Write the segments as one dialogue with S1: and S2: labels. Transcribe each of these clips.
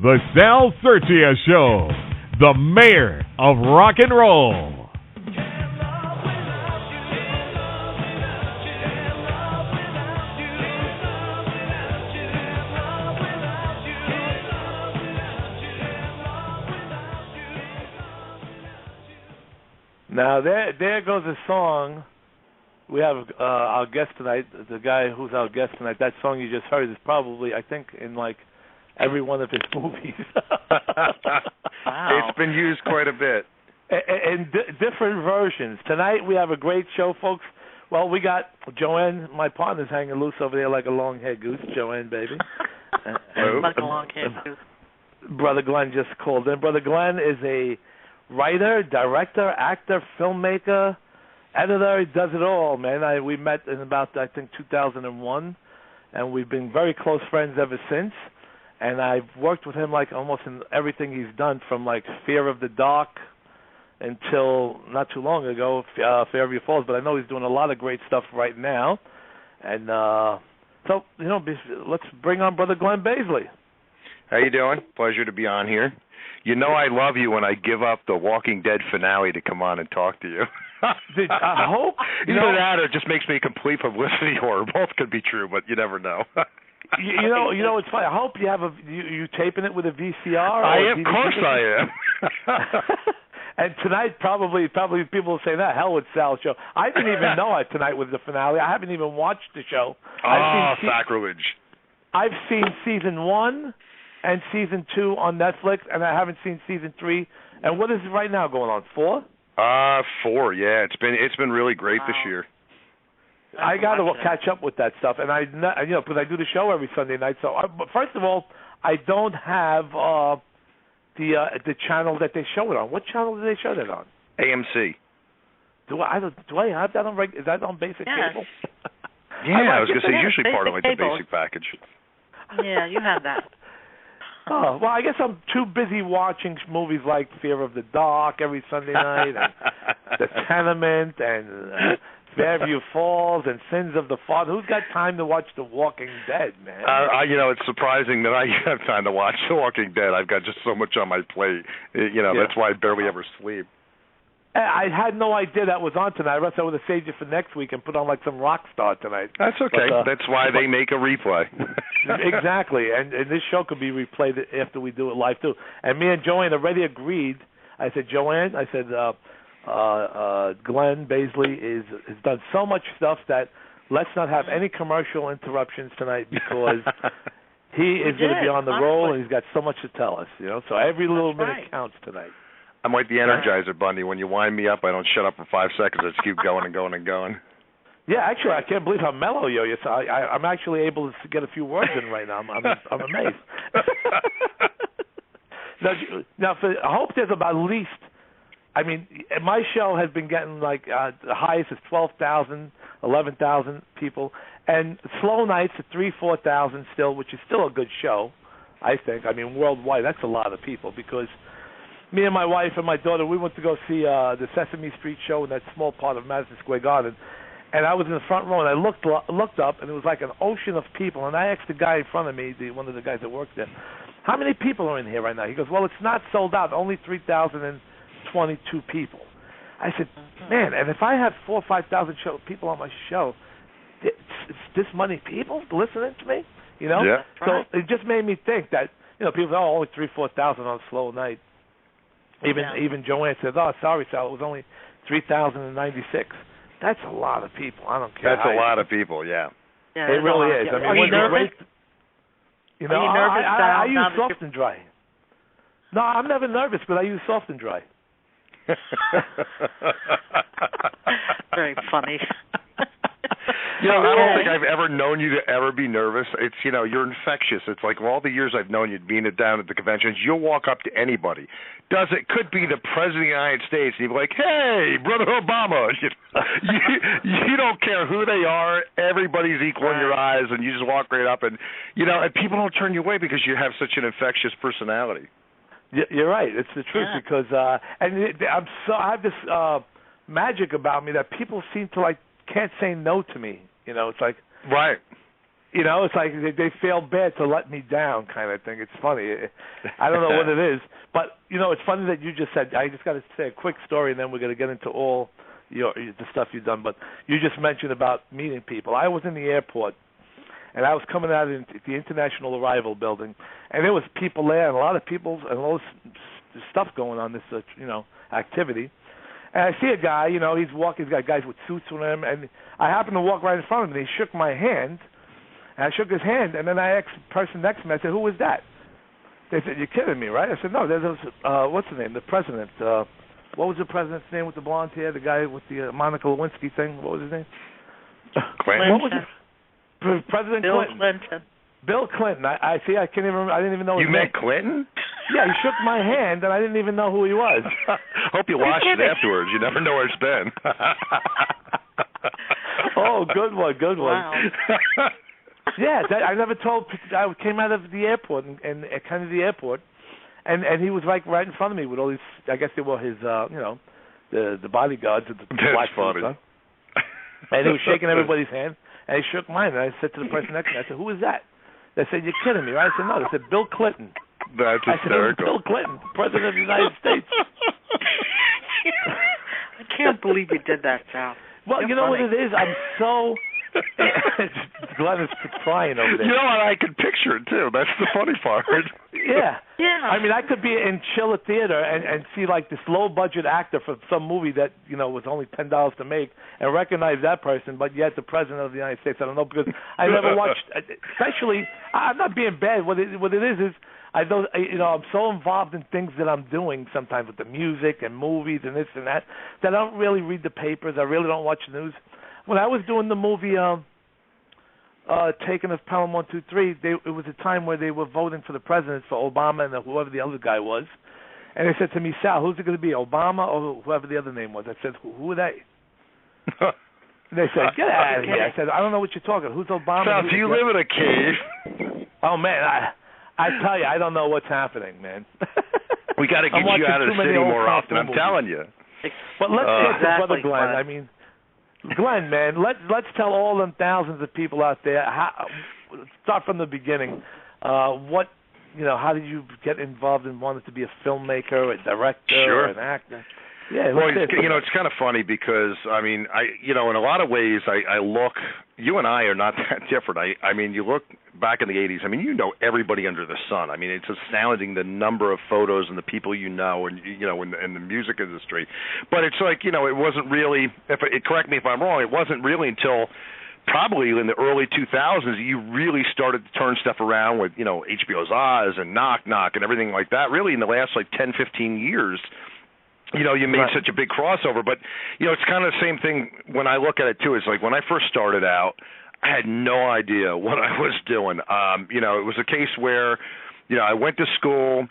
S1: The Sal Sirchia Show, the mayor of rock and roll.
S2: Now, there goes a song. We have our guest tonight, the guy who's our guest tonight. That song you just heard is probably, I think, in like every one of his movies.
S3: Wow. It's been used quite a bit.
S2: In different versions. Tonight we have a great show, folks. Well, we got Joanne, my partner's hanging loose over there like a long-haired goose. Joanne, baby.
S4: Like a long-haired goose.
S2: Brother Glenn just called in. Brother Glenn is a writer, director, actor, filmmaker, editor. He does it all, man. We met in about, I think, 2001, and we've been very close friends ever since. And I've worked with him like almost in everything he's done, from like Fear of the Dark until not too long ago, Fairview Falls. But I know he's doing a lot of great stuff right now. And so, let's bring on Brother Glen Baisley.
S3: How you doing? Pleasure to be on here. You know I love you when I give up the Walking Dead finale to come on and talk to you.
S2: I hope.
S3: Either that or it just makes me a complete publicity whore. Both could be true, but you never know.
S2: You know, it's funny. I hope you have you taping it with a VCR.
S3: Of course I am.
S2: And tonight, probably people will say, "That hell with Sal's show." I didn't even know tonight was the finale. I haven't even watched the show.
S3: Sacrilege!
S2: I've seen season 1 and season 2 on Netflix, and I haven't seen season 3. And what is it right now going on? 4?
S3: 4. Yeah, it's been really great this year.
S2: I got to catch up with that stuff, and because I do the show every Sunday night. So, but first of all, I don't have the channel that they show it on. What channel do they show that on?
S3: AMC.
S2: Do I have that on? Is that on basic cable?
S3: Yeah, I was going to say usually part of like the basic package.
S4: Yeah, you have that.
S2: Oh, well, I guess I'm too busy watching movies like Fear of the Dark every Sunday night, and The Tenement, and Fairview Falls, and Sins of the Father. Who's got time to watch The Walking Dead, man?
S3: It's surprising that I have time to watch The Walking Dead. I've got just so much on my plate. That's why I barely ever sleep.
S2: I had no idea that was on tonight. I would have saved you for next week and put on like some rock star tonight.
S3: That's okay. That's why they make a replay.
S2: Exactly. And this show could be replayed after we do it live, too. And me and Joanne already agreed. I said, Joanne, Glen Baisley has done so much stuff that let's not have any commercial interruptions tonight, because he is going to be on the roll, and he's got so much to tell us. So every little minute counts tonight.
S3: I'm like the Energizer Bunny. When you wind me up, I don't shut up for 5 seconds. I just keep going and going and going. Yeah,
S2: actually, I can't believe how mellow you are. I'm actually able to get a few words in right now. I'm amazed. Now, I hope there's about at least, my show has been getting like the highest is 12,000, 11,000 people, and slow nights at 3,000, 4,000 still, which is still a good show, I think. Worldwide, that's a lot of people, because me and my wife and my daughter, we went to go see the Sesame Street show in that small part of Madison Square Garden. And I was in the front row, and I looked up, and it was like an ocean of people. And I asked the guy in front of me, one of the guys that worked there, how many people are in here right now? He goes, well, it's not sold out, only 3,022 people. I said, man, and if I have 4,000 or 5,000 people on my show, it's this many people listening to me,
S3: Yeah.
S2: So it just made me think that, people say, only 3,000, 4,000 on a slow night. Even Joanne said, oh, sorry, Sal, it was only 3,096. That's a lot of people. I don't care.
S3: That's a lot of people, yeah.
S4: Yeah,
S2: it really is.
S4: Are you nervous?
S2: Are you nervous, Sal? I use soft and dry. No, I'm never nervous, but I use soft and dry.
S4: Very funny.
S3: I don't think I've ever known you to ever be nervous. It's, you're infectious. It's like all the years I've known you being down at the conventions, you'll walk up to anybody. Could be the President of the United States, and you'll be like, hey, Brother Obama. You don't care who they are. Everybody's equal in your eyes, and you just walk right up, and, and people don't turn you away because you have such an infectious personality.
S2: You're right. It's the truth, because, I have this magic about me that people seem to, can't say no to me. It's like,
S3: right.
S2: You know, it's like they feel bad to let me down, kind of thing. It's funny. I don't know what it is, but you know, it's funny that you just said. I just got to say a quick story, and then we're going to get into all the stuff you've done. But you just mentioned about meeting people. I was in the airport, and I was coming out of the International Arrival Building, and there was people there, and a lot of people, and all this stuff going on, this activity. And I see a guy, he's walking. He's got guys with suits on him, and I happened to walk right in front of him, and he shook my hand. And I shook his hand, and then I asked the person next to me, I said, "Who was that?" They said, "You're kidding me, right?" I said, "No, there's what's the name? The president. What was the president's name with the blonde hair? The guy with the Monica Lewinsky thing. What was his name?"
S3: Clinton.
S2: What was it? President
S4: Bill
S2: Clinton. Bill Clinton. I see. I can't even remember. I didn't even know.
S3: You met Clinton?
S2: Yeah, he shook my hand, and I didn't even know who he was.
S3: Hope you washed it afterwards. You never know where it's been.
S2: Oh, good one.
S4: Wow.
S2: Yeah, I never told. I came out of the airport and kind of the airport, and he was like right in front of me with all these. I guess they were his, the bodyguards at the black
S3: funny.
S2: suits, and he was shaking everybody's hand, and he shook mine. And I said to the person next to me, I said, "Who is that?" They said, "You're kidding me, right?" I said, "No." They said, "Bill Clinton."
S3: That's
S2: I said, "It was
S3: hysterical.
S2: Bill Clinton, President of the United States."
S4: I can't believe you did that, Sal.
S2: Well,
S4: You're
S2: you know
S4: funny.
S2: what it is? I'm so. Glenn is crying over there.
S3: You know what? I could picture it too. That's the funny part.
S2: Yeah.
S4: Yeah.
S2: I mean, I could be in Chiller Theater and see like this low budget actor for some movie that was only $10 to make and recognize that person, but yet the president of the United States. I don't know because I never watched. Especially, I'm not being bad. What it is I don't. I'm so involved in things that I'm doing sometimes with the music and movies and this and that I don't really read the papers. I really don't watch the news. When I was doing the movie Taken of Pelham 123, it was a time where they were voting for the president for Obama and whoever the other guy was. And they said to me, "Sal, who's it going to be, Obama or whoever the other name was?" I said, "Who are they?" And they said, "Get out of here." I said, "I don't know what you're talking. Who's Obama?"
S3: Sal, do you live in a cave?
S2: Oh, man, I tell you, I don't know what's happening, man.
S3: We got to get you out of the city more often. I'm telling you.
S2: But let's get to Brother
S4: Exactly,
S2: Glenn.
S4: Glenn.
S2: I mean, Glenn, man, let's tell all them thousands of people out there. Start from the beginning. How did you get involved and wanted to be a filmmaker, a director,
S3: Sure.
S2: an actor? Yeah,
S3: well, it's kind of funny because in a lot of ways, I look. You and I are not that different. I mean, you look back in the '80s. I mean, everybody under the sun. I mean, it's astounding the number of photos and the people and in the music industry. But it's like it wasn't really. Correct me if I'm wrong. It wasn't really until probably in the early 2000s you really started to turn stuff around with HBO's Oz and Knock Knock and everything like that. Really, in the last 10, 15 years. You made such a big crossover, but, it's kind of the same thing when I look at it, too. It's like when I first started out, I had no idea what I was doing. It was a case where, I went to school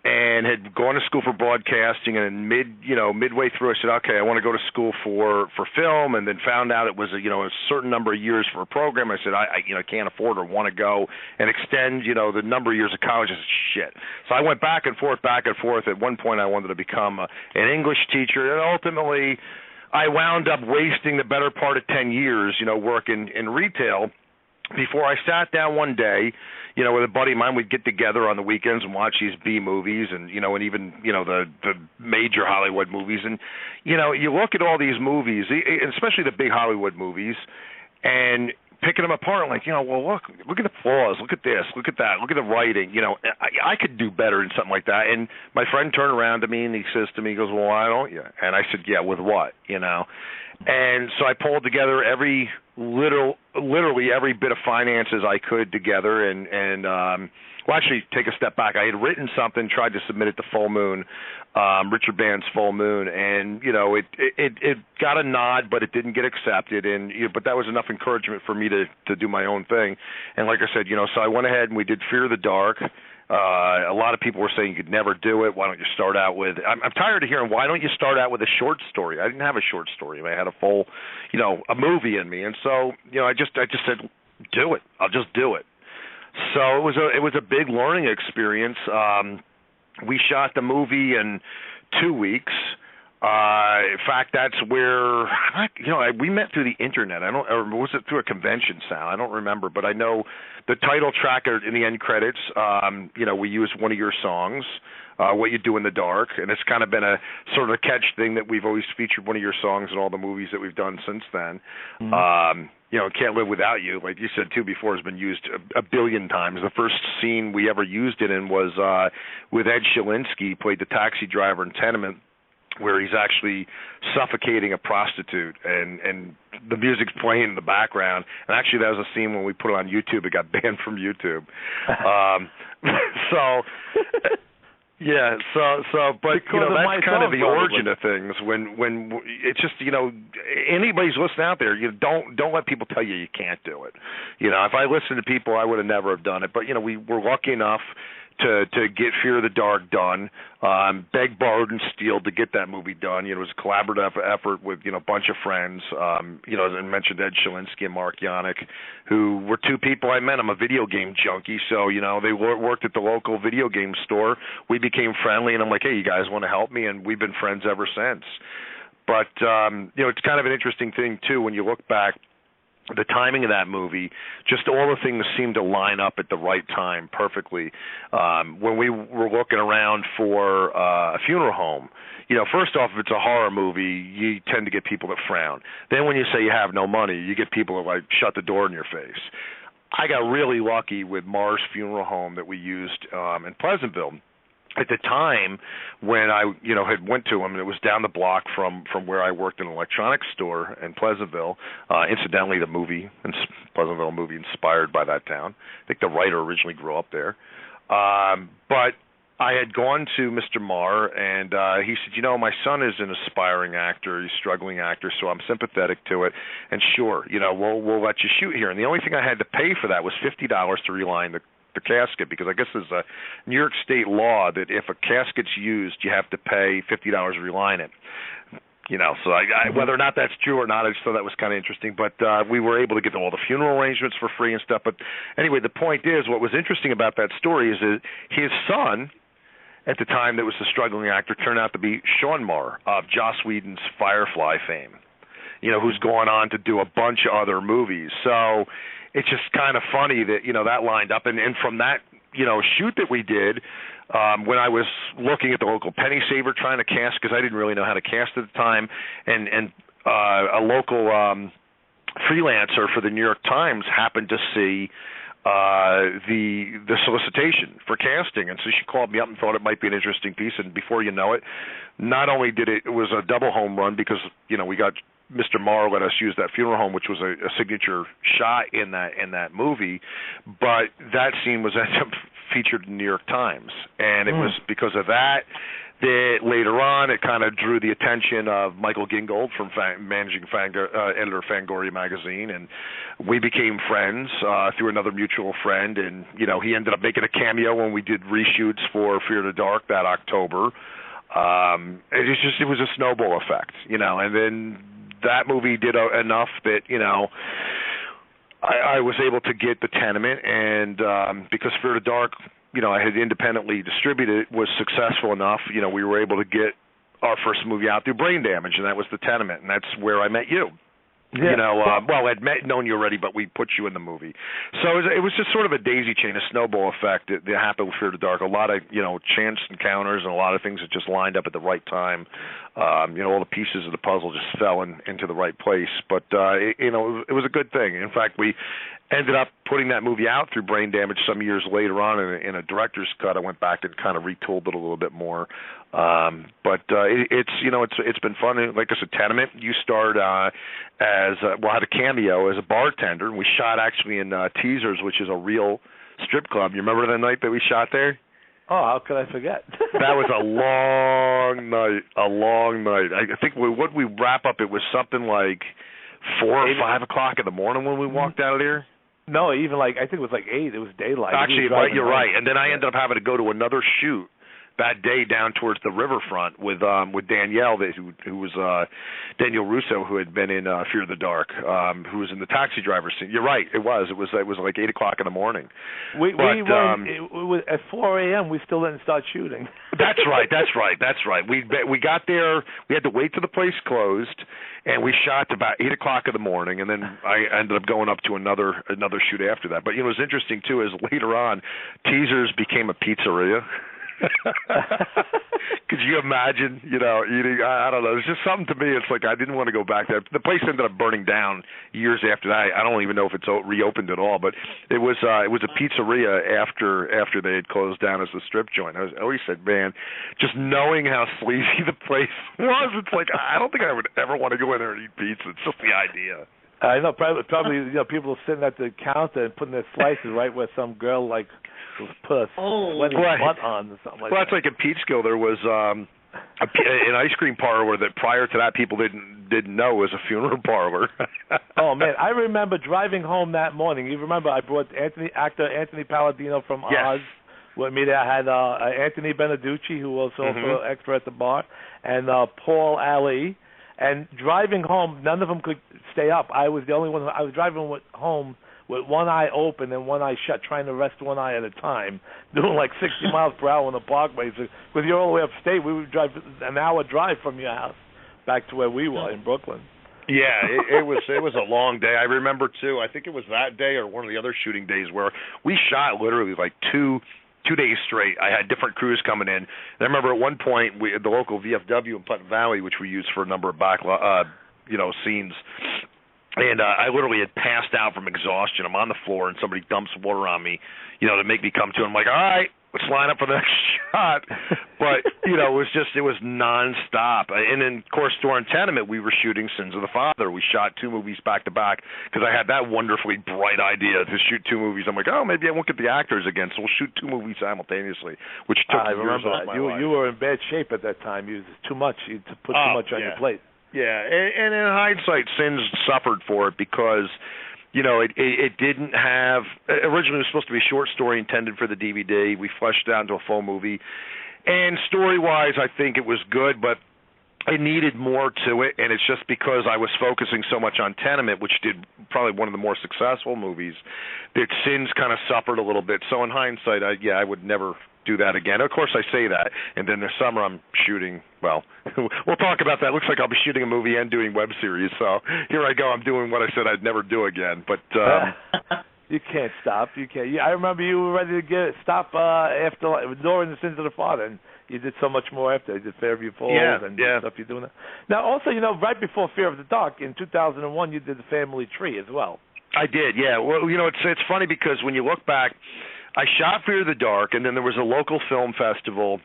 S3: and had gone to school for broadcasting, and midway through I said, okay, I want to go to school for film, and then found out it was a certain number of years for a program. I said, I can't afford or want to go and extend the number of years of college. I said, shit. So I went back and forth. At one point I wanted to become an English teacher, and ultimately I wound up wasting the better part of 10 years working in retail before I sat down one day, with a buddy of mine. We'd get together on the weekends and watch these B movies and, and even, the major Hollywood movies. And, you look at all these movies, especially the big Hollywood movies, and picking them apart, like, well, look at the flaws, look at this, look at that, look at the writing. I could do better in something like that. And my friend turned around to me and he says to me, he goes, well, why don't you? And I said, yeah, with what, And so I pulled together literally every bit of finances I could together, and actually take a step back. I had written something, tried to submit it to Full Moon, Richard Band's Full Moon, and it got a nod, but it didn't get accepted, and but that was enough encouragement for me to do my own thing. And like I said, so I went ahead and we did Fear the Dark. A lot of people were saying you could never do it. Why don't you start out with? I'm tired of hearing. Why don't you start out with a short story? I didn't have a short story. I had a full, a movie in me, and so I just said, do it. I'll just do it. So it was a big learning experience. We shot the movie in 2 weeks. In fact, that's where we met through the internet. Or was it through a convention, Sal? I don't remember, but I know the title track in the end credits. We used one of your songs, "What You Do in the Dark," and it's kind of been a sort of a catch thing that we've always featured one of your songs in all the movies that we've done since then.
S2: Mm-hmm.
S3: "Can't Live Without You," like you said too before, has been used a billion times. The first scene we ever used it in was with Ed Shalinsky, played the taxi driver in Tenement, where he's actually suffocating a prostitute, and the music's playing in the background. And actually, that was a scene when we put it on YouTube. It got banned from YouTube. But that's kind of the origin of things. When it's just anybody's listening out there, don't let people tell you can't do it. If I listened to people, I would have never have done it. But we were lucky enough to get Fear of the Dark done, begged, borrowed, and stealed to get that movie done. It was a collaborative effort with a bunch of friends. As I mentioned, Ed Shalinsky and Mark Yannick, who were two people I met. I'm a video game junkie, so they worked at the local video game store. We became friendly, and I'm like, hey, you guys want to help me? And we've been friends ever since. But it's kind of an interesting thing too when you look back. The timing of that movie, just all the things seemed to line up at the right time perfectly. When we were looking around for a funeral home, first off, if it's a horror movie, you tend to get people that frown. Then when you say you have no money, you get people that shut the door in your face. I got really lucky with Mars Funeral Home that we used in Pleasantville. At the time when I, had went to them, and it was down the block from where I worked in an electronics store in Pleasantville. Incidentally, the Pleasantville movie inspired by that town. I think the writer originally grew up there. But I had gone to Mr. Marr, and he said, my son is an aspiring actor. He's a struggling actor, so I'm sympathetic to it. And sure, we'll let you shoot here. And the only thing I had to pay for that was $50 to reline the casket, because I guess there's a New York state law that if a casket's used, you have to pay $50 to reline it. So whether or not that's true or not, I just thought that was kind of interesting. But we were able to get all the funeral arrangements for free and stuff. But anyway, the point is, what was interesting about that story is that his son, at the time that was the struggling actor, turned out to be Sean Marr of Joss Whedon's Firefly fame, who's gone on to do a bunch of other movies. So it's just kind of funny that, that lined up. And from that, shoot that we did, when I was looking at the local penny saver trying to cast, because I didn't really know how to cast at the time, and a local freelancer for the New York Times happened to see the solicitation for casting, and so she called me up and thought it might be an interesting piece. And before you know it, not only did it was a double home run, because we got Mr. Marr let us use that funeral home, which was a signature shot in that movie, but that scene was featured in the New York Times, and it was because of that later on it kind of drew the attention of Michael Gingold from managing editor of Fangoria magazine, and we became friends through another mutual friend, and he ended up making a cameo when we did reshoots for Fear of the Dark that October. It was a snowball effect, and then that movie did enough that, I was able to get the Tenement, and because Fear of the Dark, I had independently distributed it, was successful enough, we were able to get our first movie out through Brain Damage, and that was the Tenement, and that's where I met you. Yeah. I'd known you already, but we put you in the movie. So it was just sort of a daisy chain, a snowball effect that happened with Fear of the Dark. A lot of, chance encounters and a lot of things that just lined up at the right time. All the pieces of the puzzle just fell into the right place. But, it was a good thing. In fact, we ended up putting that movie out through Brain Damage some years later on in a director's cut. I went back and kind of retooled it a little bit more. It's been fun. Like I said, Tenement, you starred had a cameo as a bartender, and we shot actually in Teasers, which is a real strip club. You remember the night that we shot there?
S2: Oh, how could I forget?
S3: That was a long night. I think what we wrap up, it was something like 4 or 5 o'clock in the morning when we walked out of there.
S2: No, even I think it was 8. It was daylight.
S3: Actually, you're right. And then I ended up having to go to another shoot that day down towards the riverfront with Danielle, who was Danielle Russo, who had been in Fear of the Dark, who was in the taxi driver scene. You're right, it was like 8:00 in the morning.
S2: We were at 4 a.m. We still didn't start shooting.
S3: That's right. We got there. We had to wait till the place closed, and we shot about 8:00 in the morning, and then I ended up going up to another shoot after that. But it was interesting too, is later on, Teasers became a pizzeria. Could you imagine, eating? I don't know. It's just something to me. It's like I didn't want to go back there. The place ended up burning down years after that. I don't even know if it's reopened at all. But it was a pizzeria after they had closed down as a strip joint. I always said, man, just knowing how sleazy the place was, it's like I don't think I would ever want to go in there and eat pizza. It's just the idea.
S2: I know, probably people sitting at the counter and putting their slices right where some girl put a sweaty butt on or something like that.
S3: Well, that's like in Peekskill. There was an ice cream parlor that prior to that people didn't know was a funeral parlor.
S2: Oh man, I remember driving home that morning. You remember I brought actor Anthony Palladino from Oz with me there. I had Anthony Beneducci, who was also an expert at the bar, and Paul Ali. And driving home, none of them could stay up. I was the only one. I was driving home with one eye open and one eye shut, trying to rest one eye at a time, doing like 60 miles per hour on the parkway. So, because you're all the way upstate, we would drive an hour drive from your house back to where we were in Brooklyn.
S3: Yeah, it was a long day. I remember too. I think it was that day or one of the other shooting days where we shot literally like two days straight. I had different crews coming in. And I remember at one point, the local VFW in Putnam Valley, which we used for a number of scenes, and I literally had passed out from exhaustion. I'm on the floor, and somebody dumps water on me, to make me come to. I'm like, all right, let's line up for the next shot. But, it was nonstop. And then, of course, during Tenement, we were shooting Sins of the Father. We shot 2 movies back to back because I had that wonderfully bright idea to shoot 2 movies. I'm like, maybe I won't get the actors again, so we'll shoot 2 movies simultaneously, which took years off my life.
S2: You were in bad shape at that time. You put too much on your plate.
S3: Yeah, and in hindsight, Sins suffered for it because it didn't have – originally it was supposed to be a short story intended for the DVD. We fleshed it out into a full movie. And story-wise, I think it was good, but it needed more to it, and it's just because I was focusing so much on Tenement, which did probably one of the more successful movies, that Sins kind of suffered a little bit. So in hindsight, I would never do that again. Of course, I say that, and then this summer I'm shooting, well, we'll talk about that. It looks like I'll be shooting a movie and doing web series, so here I go. I'm doing what I said I'd never do again, but...
S2: You can't stop. You can't. I remember you were ready to stop after ignoring the Sins of the Father, and you did so much more after. You did Fairview Falls and stuff you're doing. Now, also, right before Fear of the Dark, in 2001, you did The Family Tree as well.
S3: I did, yeah. Well, it's funny because when you look back, I shot Fear of the Dark, and then there was a local film festival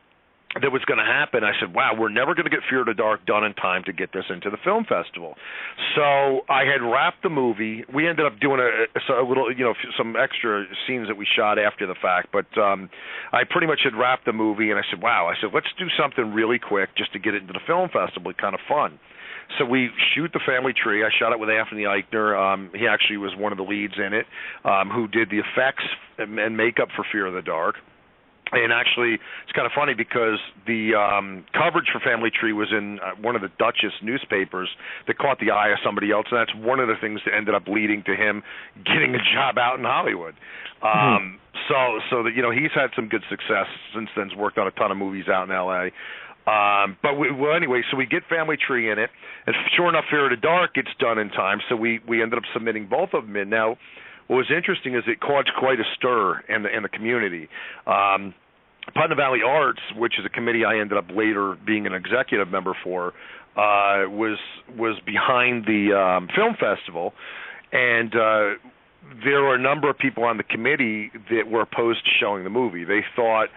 S3: that was going to happen. I said, wow, we're never going to get Fear of the Dark done in time to get this into the film festival. So I had wrapped the movie. We ended up doing a little, some extra scenes that we shot after the fact, but I pretty much had wrapped the movie, and I said, let's do something really quick just to get it into the film festival. It's kind of fun. So we shoot The Family Tree. I shot it with Anthony Eichner. He actually was one of the leads in it, who did the effects and makeup for Fear of the Dark. And actually, it's kind of funny because the coverage for Family Tree was in one of the Duchess newspapers that caught the eye of somebody else, and that's one of the things that ended up leading to him getting a job out in Hollywood. So that he's had some good success since then. He's worked on a ton of movies out in L.A. Anyway, so we get Family Tree in it, and sure enough, Fear of the Dark gets done in time. So we ended up submitting both of them in. Now, what was interesting is it caused quite a stir in the community. Putnam Valley Arts, which is a committee I ended up later being an executive member for, was behind the film festival, and there were a number of people on the committee that were opposed to showing the movie. They thought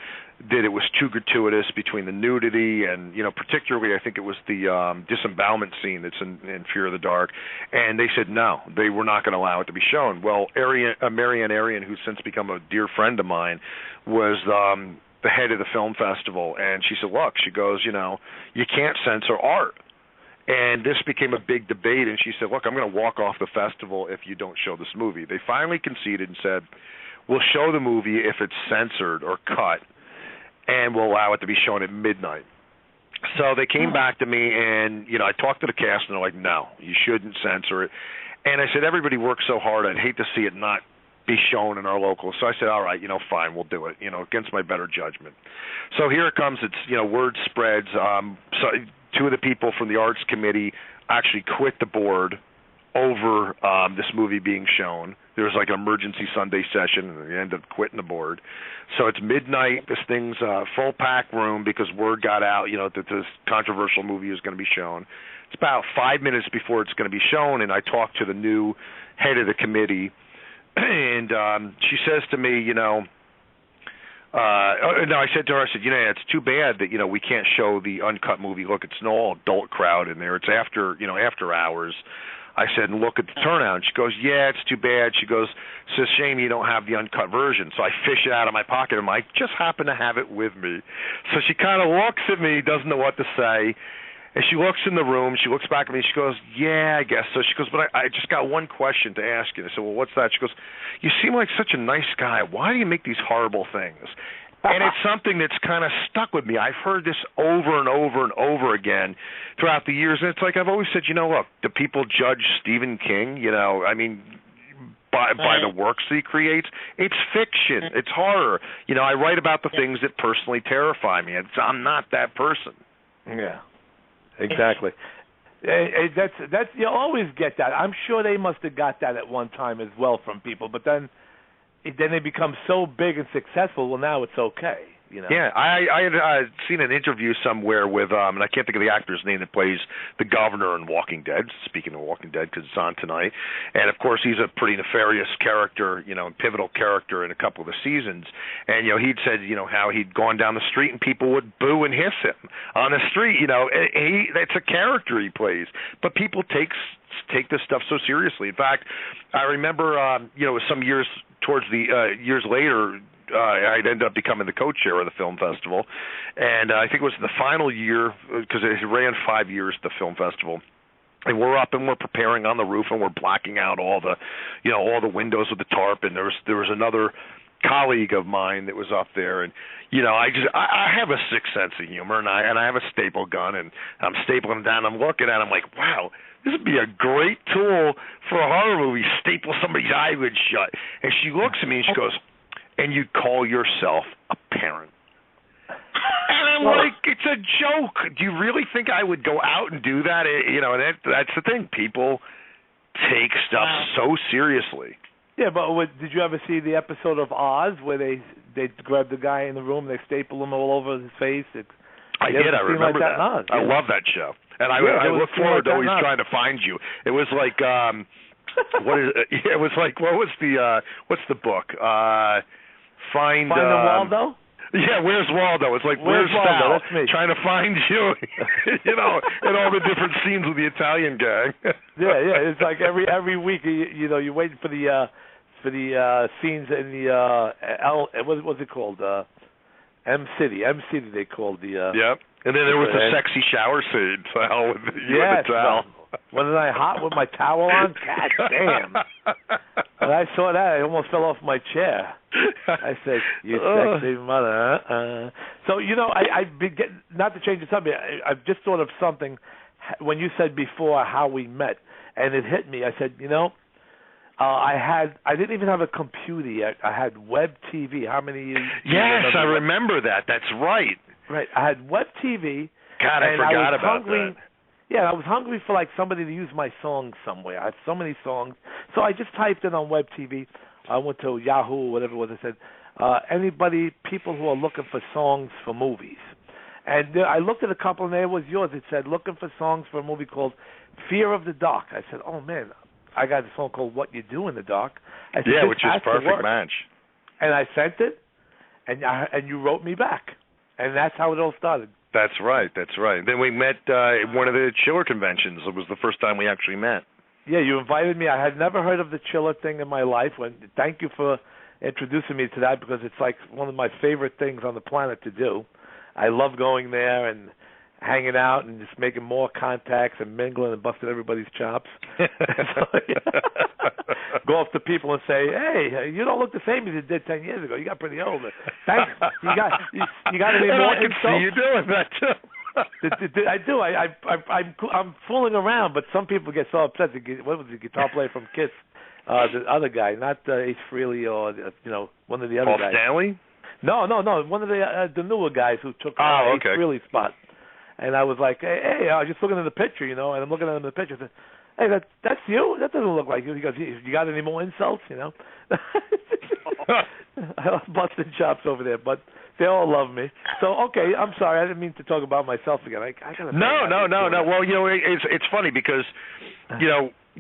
S3: that it was too gratuitous between the nudity and, particularly I think it was the disembowelment scene that's in Fear of the Dark. And they said no, they were not going to allow it to be shown. Well, Marianne Arian, who's since become a dear friend of mine, was the head of the film festival. And she said, look, she goes, you can't censor art. And this became a big debate. And she said, look, I'm going to walk off the festival if you don't show this movie. They finally conceded and said, we'll show the movie if it's censored or cut. and we'll allow it to be shown at midnight. So they came back to me, and I talked to the cast, and they're like, no, you shouldn't censor it. And I said, everybody works so hard, I'd hate to see it not be shown in our local. So I said, all right, fine, we'll do it, against my better judgment. So here it comes. It's, word spreads. So two of the people from the arts committee actually quit the board over this movie being shown. There was like an emergency Sunday session, and they ended up quitting the board. So it's midnight. This thing's full pack room because word got out, that this controversial movie is going to be shown. It's about 5 minutes before it's going to be shown, and I talked to the new head of the committee, and she says to me, I said to her, it's too bad that, we can't show the uncut movie. Look, it's an all-adult crowd in there. It's after hours. I said, and look at the turnout. She goes, yeah, it's too bad. She goes, it's a shame you don't have the uncut version. So I fish it out of my pocket, and I just happen to have it with me. So she kind of looks at me, doesn't know what to say, and she looks in the room. She looks back at me. She goes, yeah, I guess so. She goes, but I just got one question to ask you. And I said, well, what's that? She goes, you seem like such a nice guy. Why do you make these horrible things? And it's something that's kind of stuck with me. I've heard this over and over and over again throughout the years, and it's like I've always said, look, do people judge Stephen King? By the works that he creates? It's fiction. It's horror. I write about the things that personally terrify me. I'm not that person.
S2: Yeah, exactly. That's you always get that. I'm sure they must have got that at one time as well from people, but then they become so big and successful. Well, now it's okay.
S3: Yeah, I had seen an interview somewhere with, and I can't think of the actor's name that plays the governor in Walking Dead, speaking of Walking Dead, because it's on tonight. And, of course, he's a pretty nefarious character, pivotal character in a couple of the seasons. And, he'd said, how he'd gone down the street and people would boo and hiss him on the street. That's a character he plays. But people take this stuff so seriously. In fact, I remember, some years towards the years later, I'd end up becoming the co-chair of the film festival, and I think it was the final year because it ran 5 years, the film festival. And we're up and we're preparing on the roof and we're blacking out all the windows with the tarp. And there was another colleague of mine that was up there, and I have a sixth sense of humor, and I have a staple gun, and I'm stapling them down. I'm looking at it, I'm like, wow, this would be a great tool for a horror movie. Staple somebody's eyelids shut. And she looks at me and she goes, and you call yourself a parent. And I'm like, it's a joke. Do you really think I would go out and do that? And that's the thing. People take stuff so seriously.
S2: Yeah, but did you ever see the episode of Oz where they grab the guy in the room and they staple him all over his face?
S3: I did. I remember that.
S2: Oz,
S3: I love that show. And I look forward to always trying to find you. It was like, what is it? It was like, what's the book? Find
S2: Waldo?
S3: Yeah, where's Waldo? It's like, where's Sal?
S2: That's me.
S3: Trying to find you, and all the different scenes with the Italian gang.
S2: Yeah. It's like every week, you're waiting for the scenes in the what's it called? M City they called the.
S3: Yep. And then there was the sexy shower scene. Sal with the towel.
S2: Wasn't I hot with my towel on? God damn. When I saw that, I almost fell off my chair. I said, you sexy mother. So, not to change the subject, I've just thought of something when you said before how we met, and it hit me. I said, I didn't even have a computer yet. I had web TV. How many years?
S3: Yes, I remember that. That's right.
S2: Right. I had web TV.
S3: God, I forgot about that.
S2: Yeah, I was hungry for somebody to use my songs somewhere. I had so many songs. So I just typed in on web TV. I went to Yahoo or whatever it was. I said, people who are looking for songs for movies. And I looked at a couple, and there was yours. It said, looking for songs for a movie called Fear of the Dark. I said, oh, man, I got a song called What You Do in the Dark. I said,
S3: yeah, which is perfect match.
S2: And I sent it, and you wrote me back. And that's how it all started.
S3: That's right. Then we met at one of the Chiller conventions. It was the first time we actually met.
S2: Yeah, you invited me. I had never heard of the Chiller thing in my life. Thank you for introducing me to that, because it's like one of my favorite things on the planet to do. I love going there, and hanging out and just making more contacts and mingling and busting everybody's chops. So, go up to people and say, "Hey, you don't look the same as you did 10 years ago. You got pretty old. Thanks. You got any more
S3: I can see you doing that too.
S2: I do. I'm fooling around, but some people get so upset. What was the guitar player from Kiss? The other guy, not Ace Frehley or one of the other
S3: Paul
S2: guys.
S3: Stanley?
S2: No. One of the newer guys who took
S3: okay.
S2: Ace Frehley's spot. And I was like, hey, I was just looking at the picture, and I'm looking at him in the picture. I said, hey, that's you? That doesn't look like you. He goes, you got any more insults? I was busting chops over there, but they all love me. So, okay, I'm sorry. I didn't mean to talk about myself again. I gotta
S3: No. Well, it's funny because,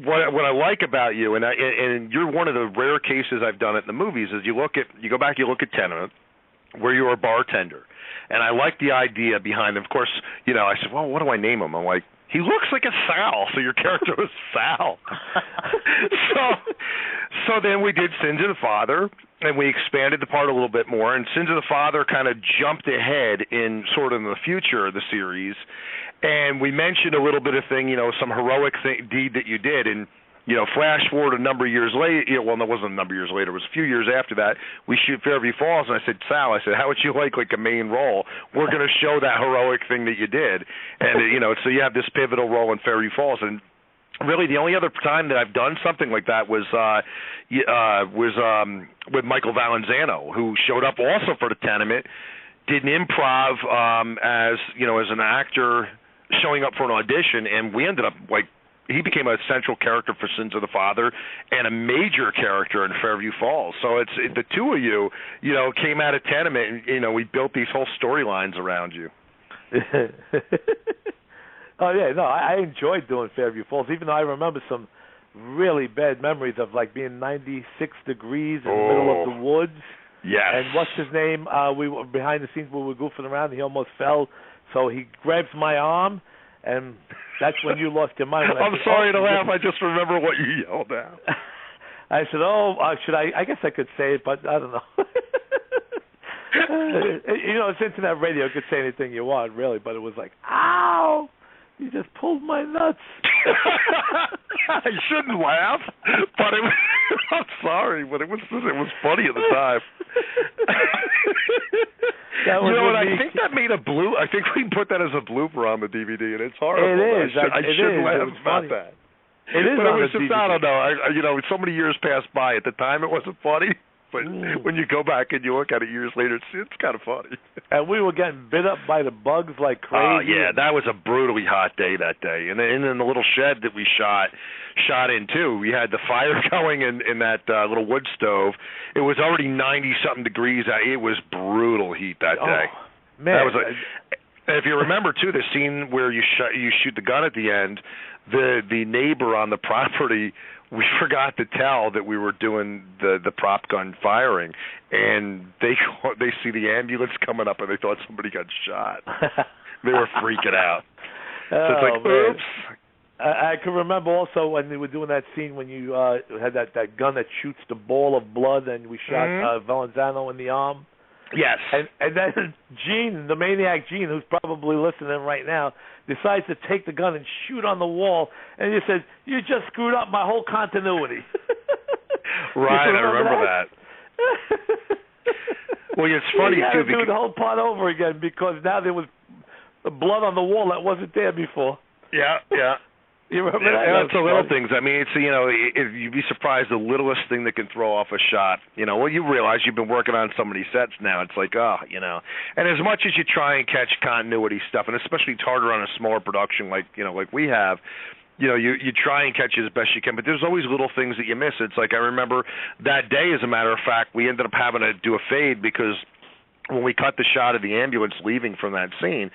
S3: what I like about you, and you're one of the rare cases I've done it in the movies, is you go back, you look at Tenement, where you were a bartender. And I like the idea behind him. Of course, I said, well, what do I name him? I'm like, he looks like a Sal, so your character was Sal. So then we did Sins of the Father, and we expanded the part a little bit more. And Sins of the Father kind of jumped ahead in sort of the future of the series. And we mentioned a little bit of some heroic deed that you did. And flash forward a number of years later. Well, it wasn't a number of years later. It was a few years after that. We shoot Fairview Falls, and I said, Sal, how would you like a main role? We're going to show that heroic thing that you did, and so you have this pivotal role in Fairview Falls. And really, the only other time that I've done something like that was with Michael Valenzuela, who showed up also for the Tenement, did an improv as an actor showing up for an audition, and we ended up he became a central character for Sins of the Father and a major character in Fairview Falls. So it's the two of you, came out of Tenement, and we built these whole storylines around you.
S2: Oh yeah, no, I enjoyed doing Fairview Falls, even though I remember some really bad memories of being 96 degrees in the middle of the woods.
S3: Yes.
S2: And what's his name? We were behind the scenes, we were goofing around. He almost fell, so he grabs my arm. And that's when you lost your mind.
S3: I'm sorry to laugh. I just remember what you yelled at.
S2: I said, should I? I guess I could say it, but I don't know. It's internet radio. You could say anything you want, really. But it was like, ow! You just pulled my nuts.
S3: I shouldn't laugh, but I'm sorry, but it was funny at the time. I think that made I think we put that as a blooper on the DVD, and it's horrible.
S2: It is.
S3: I shouldn't laugh about that.
S2: It is.
S3: But
S2: on
S3: it was
S2: the
S3: just,
S2: DVD.
S3: I don't know. So many years passed by. At the time, it wasn't funny. But when you go back and you look at it years later, it's kind of funny.
S2: And we were getting bit up by the bugs like crazy.
S3: Oh, yeah, that was a brutally hot day that day. And then in the little shed that we shot in, too, we had the fire going in that little wood stove. It was already 90-something degrees. It was brutal heat that day.
S2: Man.
S3: That was and if you remember, too, the scene where you shoot the gun at the end, the neighbor on the property, we forgot to tell that we were doing the prop gun firing, and they see the ambulance coming up, and they thought somebody got shot. They were freaking out. So it's like, oops.
S2: I can remember also when they were doing that scene when you had that gun that shoots the ball of blood, and we shot Valenzuela in the arm.
S3: Yes.
S2: And then Gene, the maniac Gene, who's probably listening right now, decides to take the gun and shoot on the wall, and he says, "You just screwed up my whole continuity."
S3: Right, I remember that. Well, it's funny
S2: too.
S3: Because
S2: do the whole part over again because now there was blood on the wall that wasn't there before.
S3: Yeah.
S2: You remember that?
S3: That's the little things. I mean, it's you'd be surprised the littlest thing that can throw off a shot. Well, you realize you've been working on so many sets now. It's like, and as much as you try and catch continuity stuff, and especially it's harder on a smaller production like we have. You try and catch it as best you can, but there's always little things that you miss. It's like I remember that day, as a matter of fact, we ended up having to do a fade because when we cut the shot of the ambulance leaving from that scene,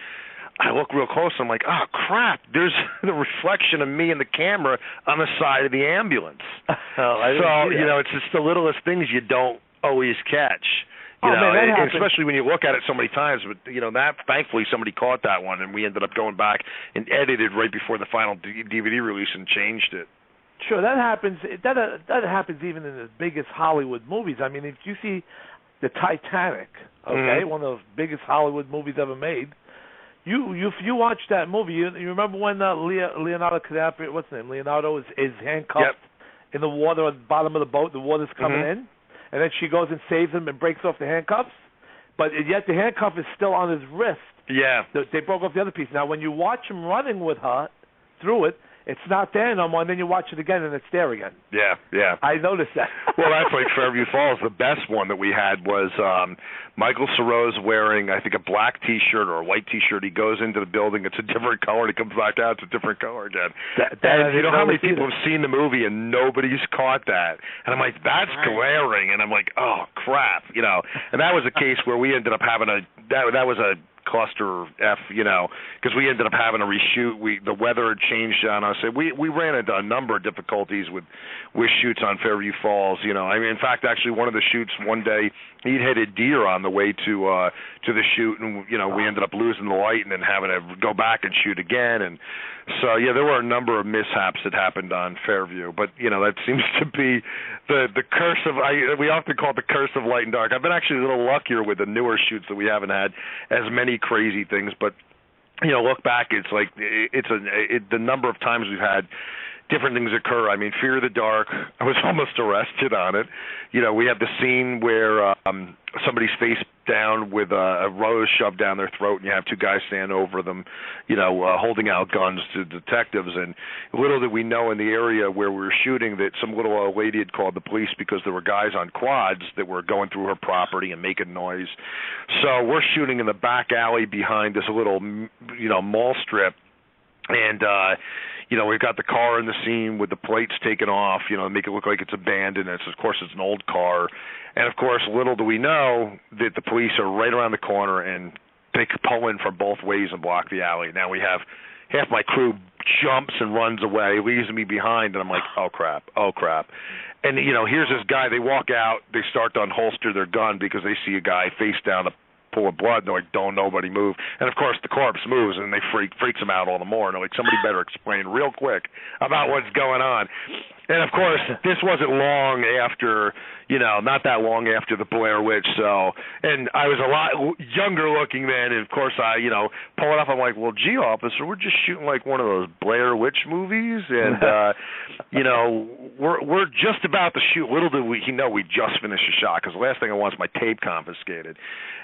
S3: I look real close. I'm like, oh, crap, there's the reflection of me in the camera on the side of the ambulance. It's just the littlest things you don't always catch. Especially when you look at it so many times. But, that thankfully somebody caught that one, and we ended up going back and edited right before the final DVD release and changed it.
S2: Sure, that happens. That happens even in the biggest Hollywood movies. I mean, if you see the Titanic, one of the biggest Hollywood movies ever made, you watch that movie, you remember when Leonardo DiCaprio, what's his name? Leonardo is handcuffed in the water at the bottom of the boat. The water's coming in, and then she goes and saves him and breaks off the handcuffs. But yet the handcuff is still on his wrist.
S3: Yeah.
S2: They broke off the other piece. Now, when you watch him running with her through it, it's not there no more, and then you watch it again, and it's there again.
S3: Yeah.
S2: I noticed that.
S3: Well, that's like Fairview Falls. The best one that we had was Michael Cerrot's wearing, I think, a black T-shirt or a white T-shirt. He goes into the building. It's a different color, and he comes back out. It's a different color again. And you know how many people have seen the movie, and nobody's caught that? And I'm like, that's glaring. And I'm like, oh, crap. You know, and that was a case where we ended up having that was a cluster F, you know, because we ended up having to reshoot. The weather had changed on us. We ran into a number of difficulties with shoots on Fairview Falls. You know, I mean, in fact, actually, one of the shoots one day he'd hit a deer on the way to the shoot, and you know, we ended up losing the light and then having to go back and shoot again. And so, yeah, there were a number of mishaps that happened on Fairview. But you know, that seems to be the curse of. We often call it the curse of light and dark. I've been actually a little luckier with the newer shoots that we haven't had as many crazy things, but you know, look back, it's like the number of times we've had different things occur. I mean, Fear of the Dark, I was almost arrested on it. You know, we have the scene where somebody's face down with a rose shoved down their throat, and you have two guys stand over them, you know, holding out guns to detectives. And little did we know in the area where we were shooting that some little old lady had called the police because there were guys on quads that were going through her property and making noise. So we're shooting in the back alley behind this little, you know, mall strip. And, you know, we've got the car in the scene with the plates taken off, you know, to make it look like it's abandoned. Of course, it's an old car. And, of course, little do we know that the police are right around the corner and they could pull in from both ways and block the alley. Now we have half my crew jumps and runs away, leaves me behind, and I'm like, oh, crap. And, you know, here's this guy. They walk out. They start to unholster their gun because they see a guy face down a pool of blood, and they're like, don't nobody move. And of course the corpse moves, and they freaks them out all the more, and they're like, somebody better explain real quick about what's going on. And of course this wasn't long after, you know, not that long after the Blair Witch, so, and I was a lot younger looking then, and of course I, you know, pull it up, I'm like, well, gee, officer, we're just shooting like one of those Blair Witch movies, and you know, we're just about to shoot. Little did we know we just finished a shot, because the last thing I want is my tape confiscated.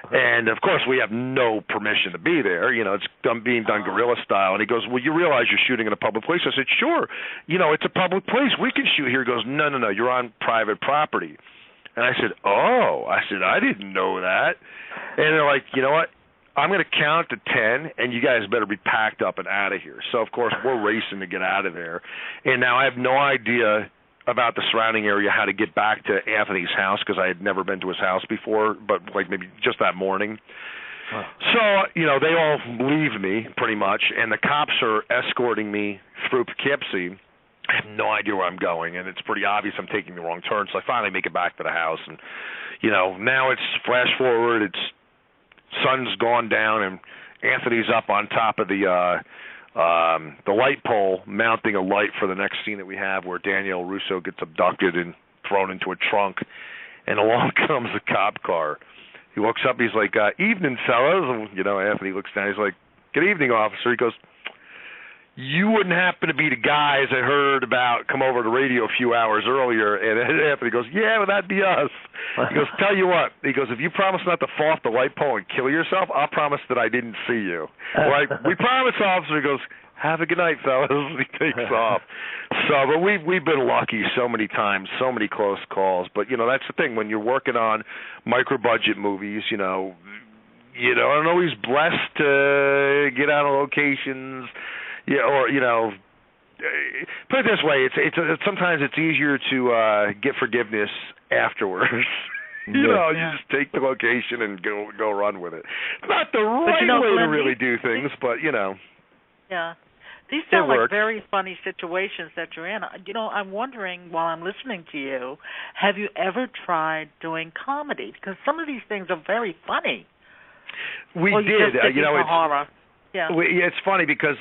S3: And of course we have no permission to be there, you know, it's being done guerrilla style. And he goes, well, you realize you're shooting in a public place? I said, sure, you know, it's a public place, we can shoot here. He goes, no, you're on private property. And I said, I didn't know that. And they're like, you know what, I'm going to count to 10, and you guys better be packed up and out of here. So, of course, we're racing to get out of there. And now I have no idea about the surrounding area, how to get back to Anthony's house, because I had never been to his house before, but like maybe just that morning. Huh. So, you know, they all leave me pretty much, and the cops are escorting me through Poughkeepsie. I have no idea where I'm going, and it's pretty obvious I'm taking the wrong turn, so I finally make it back to the house. And, you know, now it's flash forward, it's sun's gone down, and Anthony's up on top of the light pole mounting a light for the next scene that we have where Danielle Russo gets abducted and thrown into a trunk, and along comes a cop car. He looks up, he's like, evening, fellas. And, you know, Anthony looks down, he's like, good evening, officer. He goes, you wouldn't happen to be the guys I heard about come over to radio a few hours earlier? And Anthony goes, yeah, well, that'd be us. He goes, tell you what, he goes, if you promise not to fall off the light pole and kill yourself, I'll promise that I didn't see you. Like, we promise, officer. He goes, have a good night, fellas. He takes off. So, but we've been lucky so many times, so many close calls. But, you know, that's the thing. When you're working on micro-budget movies, you know, I'm always blessed to get out of locations. Yeah, or, you know, put it this way, it's sometimes it's easier to get forgiveness afterwards. You know, you just take the location and go run with it. It's not the right way to really do things, but, you know.
S4: Yeah. These sound like very funny situations that you're in. You know, I'm wondering, while I'm listening to you, have you ever tried doing comedy? Because some of these things are very funny.
S3: We did.
S4: You know, it's horror. Yeah.
S3: It's funny because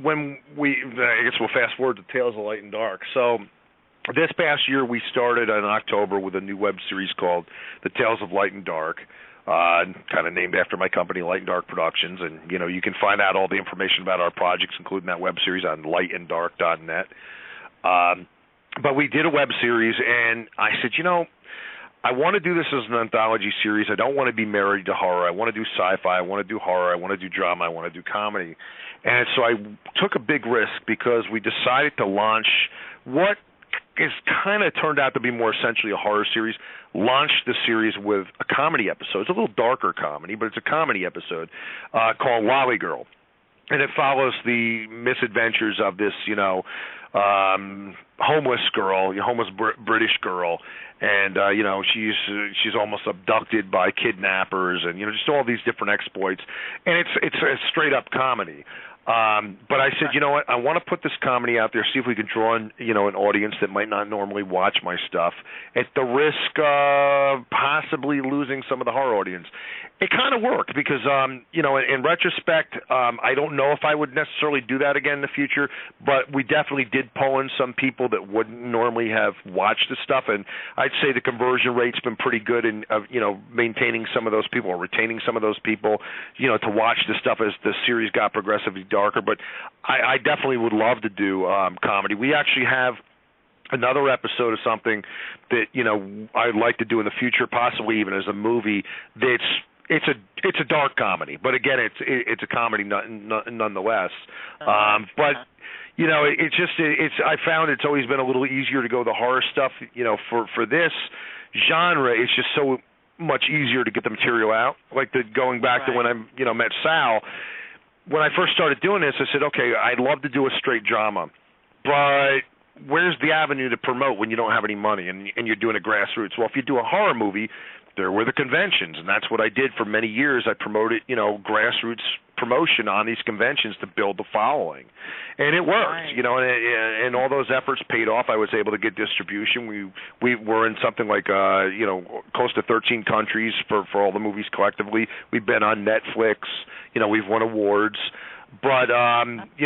S3: when I guess we'll fast forward to Tales of Light and Dark. So this past year we started in October with a new web series called The Tales of Light and Dark, kind of named after my company, Light and Dark Productions. And, you can find out all the information about our projects, including that web series, on lightanddark.net. But we did a web series, and I said, I want to do this as an anthology series. I don't want to be married to horror. I want to do sci-fi. I want to do horror. I want to do drama. I want to do comedy. And so I took a big risk because we decided to launch what is kind of turned out to be more essentially a horror series. Launched the series with a comedy episode. It's a little darker comedy, but it's a comedy episode called Lolly Girl. And it follows the misadventures of this, homeless girl, homeless British girl, and she's almost abducted by kidnappers, and just all these different exploits, and it's a straight up comedy. But I said, you know what, I want to put this comedy out there, see if we can draw in, an audience that might not normally watch my stuff, at the risk of possibly losing some of the horror audience. It kind of worked because, in retrospect, I don't know if I would necessarily do that again in the future, but we definitely did pull in some people that wouldn't normally have watched the stuff, and I'd say the conversion rate's been pretty good in, maintaining some of those people or retaining some of those people, to watch the stuff as the series got progressively darker. But I definitely would love to do comedy. We actually have another episode of something that I'd like to do in the future, possibly even as a movie. It's a dark comedy, but again, it's a comedy nonetheless. But I found it's always been a little easier to go the horror stuff. For this genre, it's just so much easier to get the material out. Like going back to when I met Sal. When I first started doing this, I said, okay, I'd love to do a straight drama, but where's the avenue to promote when you don't have any money and you're doing a grassroots? Well, if you do a horror movie, there were the conventions, and that's what I did for many years. I promoted, grassroots promotion on these conventions to build the following, and it worked. Right. And all those efforts paid off. I was able to get distribution. We were in something like close to 13 countries for all the movies collectively. We've been on Netflix. We've won awards. But do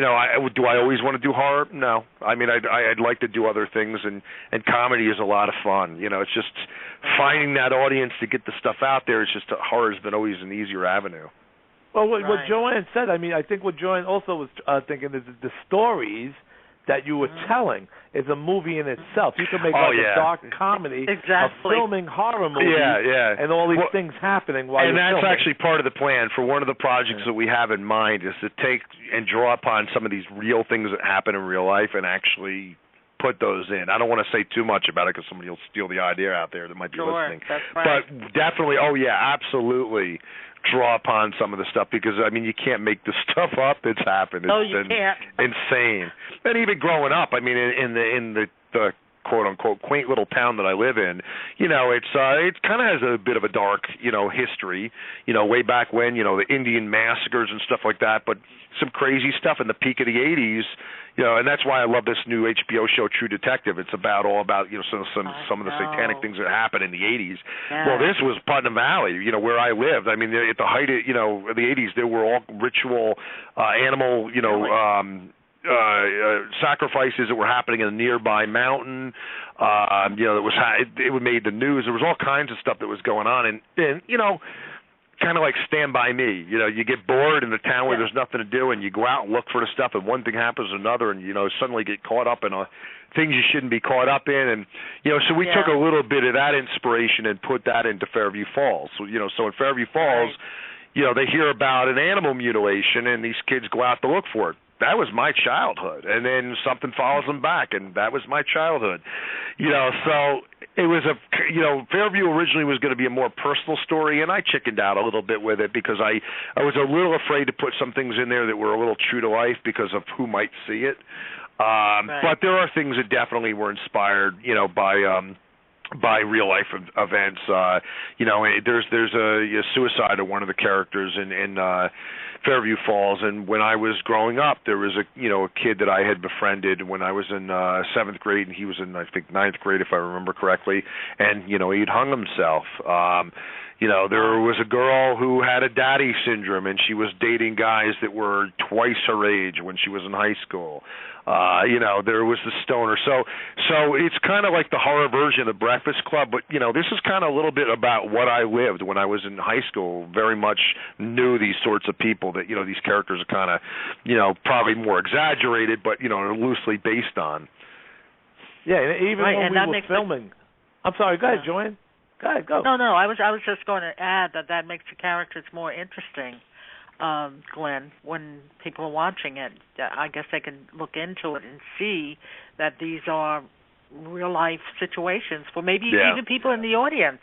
S3: I always want to do horror? No. I mean, I'd like to do other things, and comedy is a lot of fun. It's just finding that audience to get the stuff out there. It's just horror's been always an easier avenue.
S2: Well, what Joanne said, I think what Joanne also was thinking is the stories that you were telling is a movie in itself. You can make a dark comedy of filming horror movies and all these things happening while you're filming. And that's
S3: actually part of the plan for one of the projects that we have in mind is to take and draw upon some of these real things that happen in real life and actually put those in. I don't want to say too much about it because somebody will steal the idea out there that might be listening.
S4: That's right.
S3: But definitely, absolutely draw upon some of the stuff because, you can't make the stuff up that's happened.
S4: You can't.
S3: Insane. And even growing up, in the quote-unquote quaint little town that I live in, it kind of has a bit of a dark, history, way back when, the Indian massacres and stuff like that, but some crazy stuff in the peak of the 80s, and that's why I love this new HBO show, True Detective. It's all about, some of the satanic things that happened in the 80s.
S4: Yeah.
S3: Well, this was Putnam Valley, where I lived. At the height of, the 80s, there were all ritual animal, sacrifices that were happening in a nearby mountain. It made the news. There was all kinds of stuff that was going on, and kind of like Stand By Me. You get bored in a town where there's nothing to do, and you go out and look for the stuff, and one thing happens to another, and suddenly get caught up in things you shouldn't be caught up in, and so we took a little bit of that inspiration and put that into Fairview Falls. So in Fairview Falls, they hear about an animal mutilation, and these kids go out to look for it. That was my childhood, and then something follows them back, and that was my childhood. So it was Fairview originally was going to be a more personal story, and I chickened out a little bit with it because I was a little afraid to put some things in there that were a little true to life because of who might see it. But there are things that definitely were inspired, by real life events. There's a suicide of one of the characters in Fairview Falls, and when I was growing up, there was a kid that I had befriended when I was in 7th grade, and he was in, I think, 9th grade, if I remember correctly, and he'd hung himself. There was a girl who had a daddy syndrome, and she was dating guys that were twice her age when she was in high school. There was the stoner. So it's kind of like the horror version of Breakfast Club, but this is kind of a little bit about what I lived when I was in high school. Very much knew these sorts of people that these characters are kind of probably more exaggerated, but are loosely based on.
S2: Yeah, even when we were filming. I'm sorry. Go ahead, Joanne. Go ahead. Go.
S4: No. I was just going to add that makes the characters more interesting. Glenn, when people are watching it, I guess they can look into it and see that these are real-life situations for maybe even people in the audience.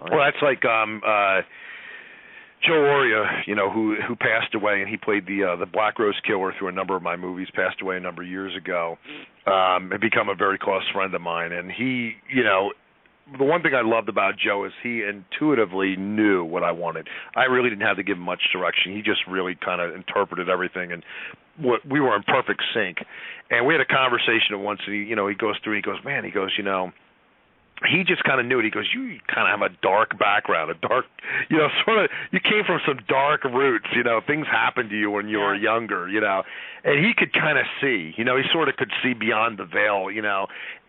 S3: Well, that's like Joe Oria, who passed away, and he played the Black Rose Killer through a number of my movies, passed away a number of years ago, had become a very close friend of mine, and he, the one thing I loved about Joe is he intuitively knew what I wanted. I really didn't have to give him much direction. He just really kind of interpreted everything, and we were in perfect sync. And we had a conversation once, and he goes through, he goes, he just kind of knew it. He goes, you kind of have a dark background, sort of, you came from some dark roots, things happened to you when you were younger, and he could kind of see, he sort of could see beyond the veil,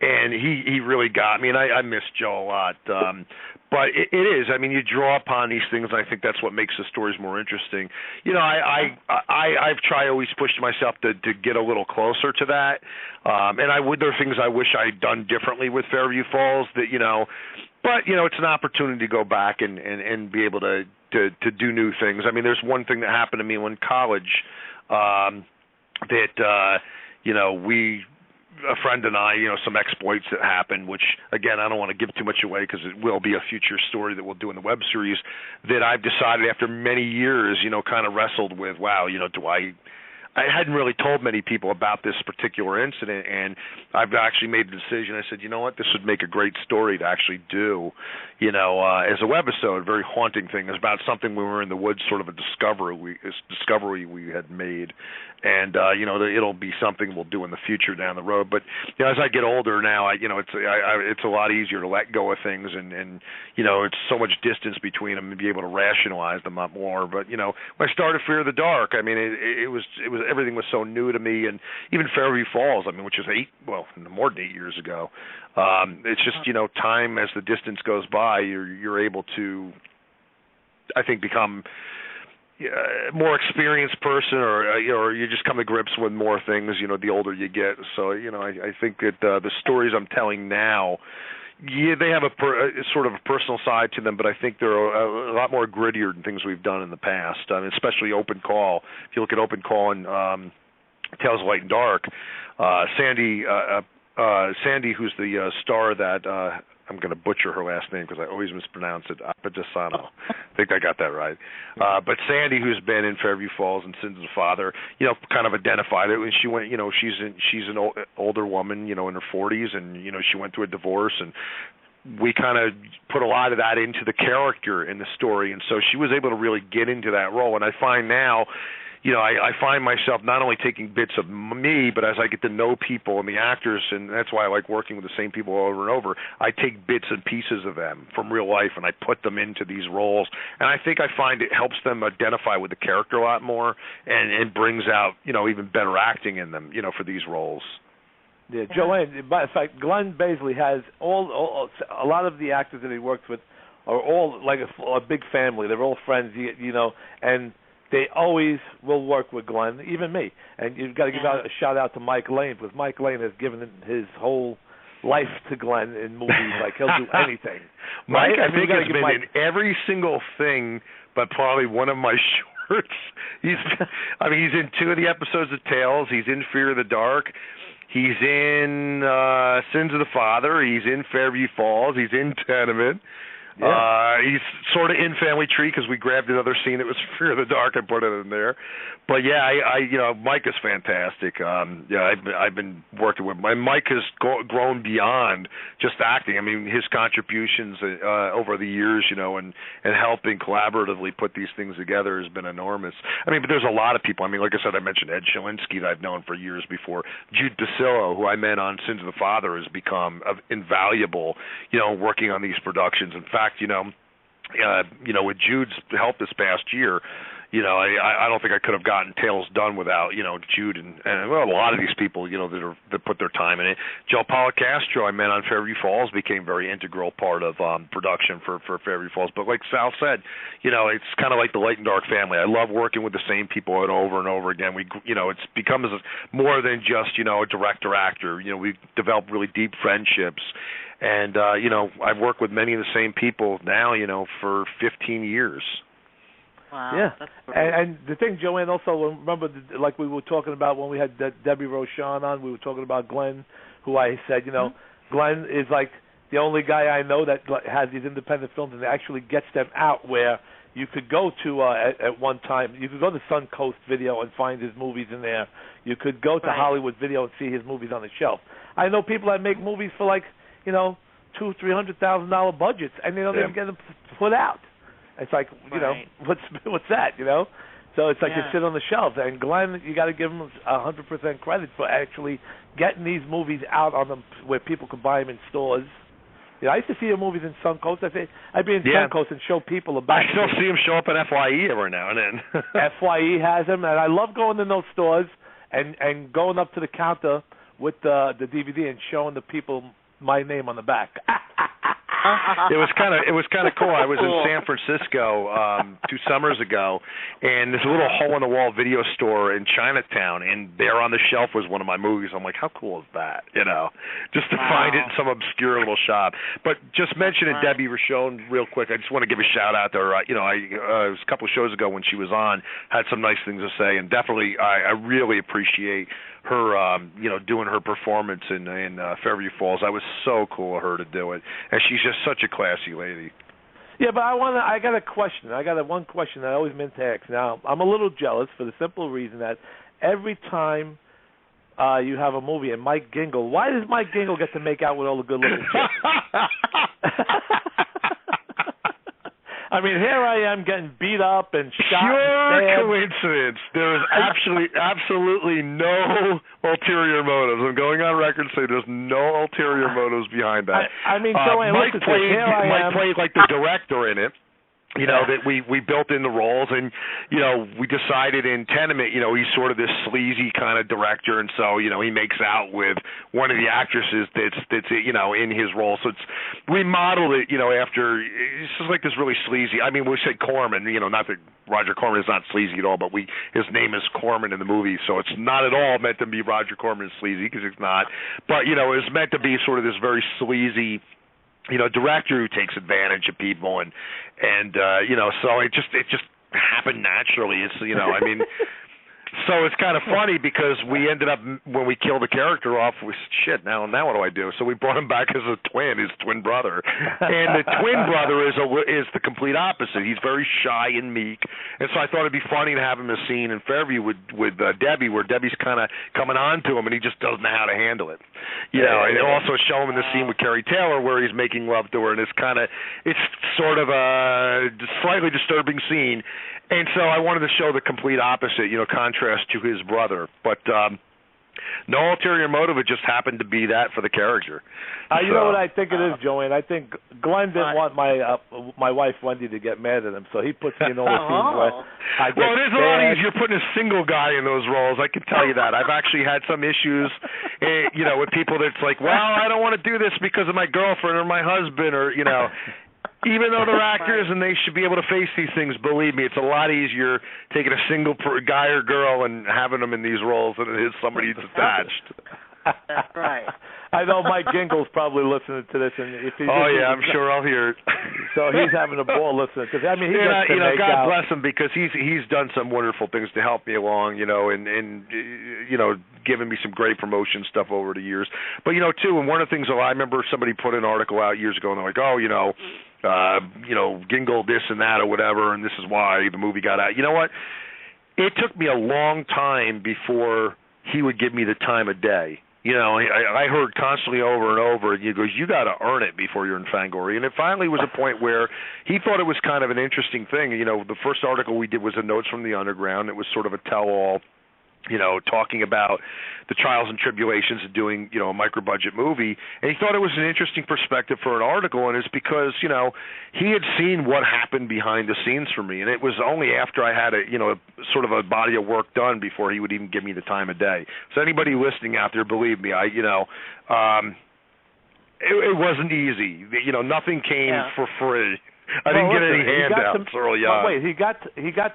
S3: and he really got me, and I miss Joe a lot. But it is. I mean, you draw upon these things, and I think that's what makes the stories more interesting. I've always pushed myself to get a little closer to that, and there are things I wish I'd done differently with Fairview Falls. But it's an opportunity to go back and be able to do new things. I mean, there's one thing that happened to me in college a friend and I, some exploits that happened, which, again, I don't want to give too much away because it will be a future story that we'll do in the web series, that I've decided after many years, kind of wrestled with, wow, I hadn't really told many people about this particular incident, and I've actually made the decision. I said, you know what, this would make a great story to actually do, as a webisode, a very haunting thing. It's about something when we were in the woods, sort of a discovery we had made, and it'll be something we'll do in the future down the road. But as I get older now, it's a lot easier to let go of things, and it's so much distance between them and be able to rationalize them up more. But when I started Fear of the Dark, I mean, it was everything was so new to me, and even Fairview Falls, I mean, which is more than 8 years ago. It's just time as the distance goes by, you're able to, I think, become more experienced person, or you just come to grips with more things, the older you get. So, I think that the stories I'm telling now, they have a sort of a personal side to them, but I think they're a lot more grittier than things we've done in the past. I mean, especially Open Call. If you look at Open Call and Tales of Light and Dark, Sandy, who's the star that I'm going to butcher her last name because I always mispronounce it. Appadesano. I think I got that right. But Sandy, who's been in Fairview Falls and Sins of the Father, kind of identified it. And she went, she's an older woman, in her 40s, and she went through a divorce, and we kind of put a lot of that into the character in the story, and so she was able to really get into that role. And I find now, I find myself not only taking bits of me, but as I get to know people and the actors, and that's why I like working with the same people over and over, I take bits and pieces of them from real life and I put them into these roles. And I think I find it helps them identify with the character a lot more, and it brings out, even better acting in them, for these roles.
S2: Yeah, Joanne, in fact, Glen Baisley has all a lot of the actors that he works with are all like a big family. They're all friends, and they always will work with Glenn, even me. And you've got to give out a shout-out to Mike Lane, because Mike Lane has given his whole life to Glenn in movies. Like, he'll do anything.
S3: Mike, I think, has been in every single thing but probably one of my shorts. He's in 2 of the episodes of Tales. He's in Fear of the Dark. He's in Sins of the Father. He's in Fairview Falls. He's in Tenement. Yeah. he's sort of in Family Tree because we grabbed another scene that was Fear of the Dark and put it in there. But yeah, Mike is fantastic. I've been working with Mike has grown beyond just acting. I mean, his contributions over the years, and helping collaboratively put these things together has been enormous. I mean, but there's a lot of people. I mean, like I said, I mentioned Ed Shalinsky that I've known for years before. Jude Basillo, who I met on Sins of the Father, has become invaluable, working on these productions. In fact, with Jude's help this past year, I don't think I could have gotten Tales done without, Jude and a lot of these people, that put their time in it. Joe Policastro, I met on Fairview Falls, became a very integral part of production for Fairview Falls. But like Sal said, it's kind of like the Light and Dark family. I love working with the same people over and over again. It's become more than just, a director-actor. We've developed really deep friendships. And, I've worked with many of the same people now, for 15 years.
S4: Wow.
S2: Yeah. And the thing, Joanne, also, remember, like we were talking about when we had Debbie Rochon on, we were talking about Glenn, who I said, Glenn is like the only guy I know that has these independent films and actually gets them out where you could go to, at one time, you could go to Suncoast Video and find his movies in there. You could go to Hollywood Video and see his movies on the shelf. I know people that make movies for like, $200,000-$300,000 budgets, and they don't even get them put out. It's like, what's that, So it's like they sit on the shelf. And Glenn, you got to give him 100% credit for actually getting these movies out on them where people could buy them in stores. I used to see your movies in Suncoast. I'd be in Suncoast and show people about.
S3: I still see them show up at FYE every now and then.
S2: FYE has them, and I love going in those stores and going up to the counter with the DVD and showing the people my name on the back.
S3: It was kind of cool. I was in San Francisco 2 summers ago, and there's a little hole-in-the-wall video store in Chinatown, and there on the shelf was one of my movies. I'm like, how cool is that? Just to find it in some obscure little shop. But just mentioning Debbie Rochon real quick, I just want to give a shout out to her. It was a couple of shows ago when she was on, had some nice things to say, and definitely I really appreciate her, doing her performance in Fairview Falls. That was so cool of her to do it, and she's just such a classy lady.
S2: Yeah, but I got a question. I got one question that I always meant to ask. Now, I'm a little jealous for the simple reason that every time you have a movie and Mike Gingle, why does Mike Gingle get to make out with all the good-looking chicks? I mean, here I am getting beat up and shot.
S3: Pure coincidence. There is absolutely no ulterior motives. I'm going on record to say there's no ulterior motives behind that.
S2: I mean, Joanne,
S3: Mike played like the director in it. That we built in the roles, and we decided in Tenement, he's sort of this sleazy kind of director, and so he makes out with one of the actresses that's in his role. So we modeled it, after it's just like this really sleazy. I mean, we say Corman, not that Roger Corman is not sleazy at all, but his name is Corman in the movie, so it's not at all meant to be Roger Corman is sleazy because it's not. But it's meant to be sort of this very sleazy, director who takes advantage of people, and so it just happened naturally. It's I mean, so it's kind of funny because we ended up, when we killed the character off, we said, shit, now what do I do? So we brought him back as his twin brother, and the twin brother is the complete opposite. He's very shy and meek, and so I thought it'd be funny to have him a scene in Fairview with Debbie, where Debbie's kind of coming on to him, and he just doesn't know how to handle it. And also show him in the scene with Carrie Taylor where he's making love to her, and it's sort of a slightly disturbing scene. And so I wanted to show the complete opposite, contrast to his brother. But no ulterior motive. It just happened to be that for the character.
S2: You know what I think it is, Joanne? I think Glenn didn't want my wife Wendy to get mad at him, so he puts me in all the scenes where I get
S3: it is a lot easier putting a single guy in those roles. I can tell you that. I've actually had some issues, with people that's like, well, I don't want to do this because of my girlfriend or my husband or, Even though they're actors and they should be able to face these things, believe me, it's a lot easier taking a single guy or girl and having them in these roles than it is somebody that's attached.
S4: That's right.
S2: I know Mike Gingle's probably listening to this, and if he's
S3: I'm sure I'll hear it.
S2: So he's having a ball listening because he gets to make
S3: God
S2: out.
S3: bless him, because he's done some wonderful things to help me along, and giving me some great promotion stuff over the years. But too, and one of the things I remember somebody put an article out years ago, and they're like, gingle this and that or whatever, and this is why the movie got out. You know what? It took me a long time before he would give me the time of day. I heard constantly over and over, and he goes, you got to earn it before you're in Fangoria. And it finally was a point where he thought it was kind of an interesting thing. The first article we did was a Notes from the Underground. It was sort of a tell-all, talking about the trials and tribulations of doing, a micro-budget movie. And he thought it was an interesting perspective for an article, and it's because, he had seen what happened behind the scenes for me. And it was only after I had sort of a body of work done before he would even give me the time of day. So anybody listening out there, believe me, it wasn't easy. Nothing came for free. I didn't get any handouts early on.
S2: Wait, he got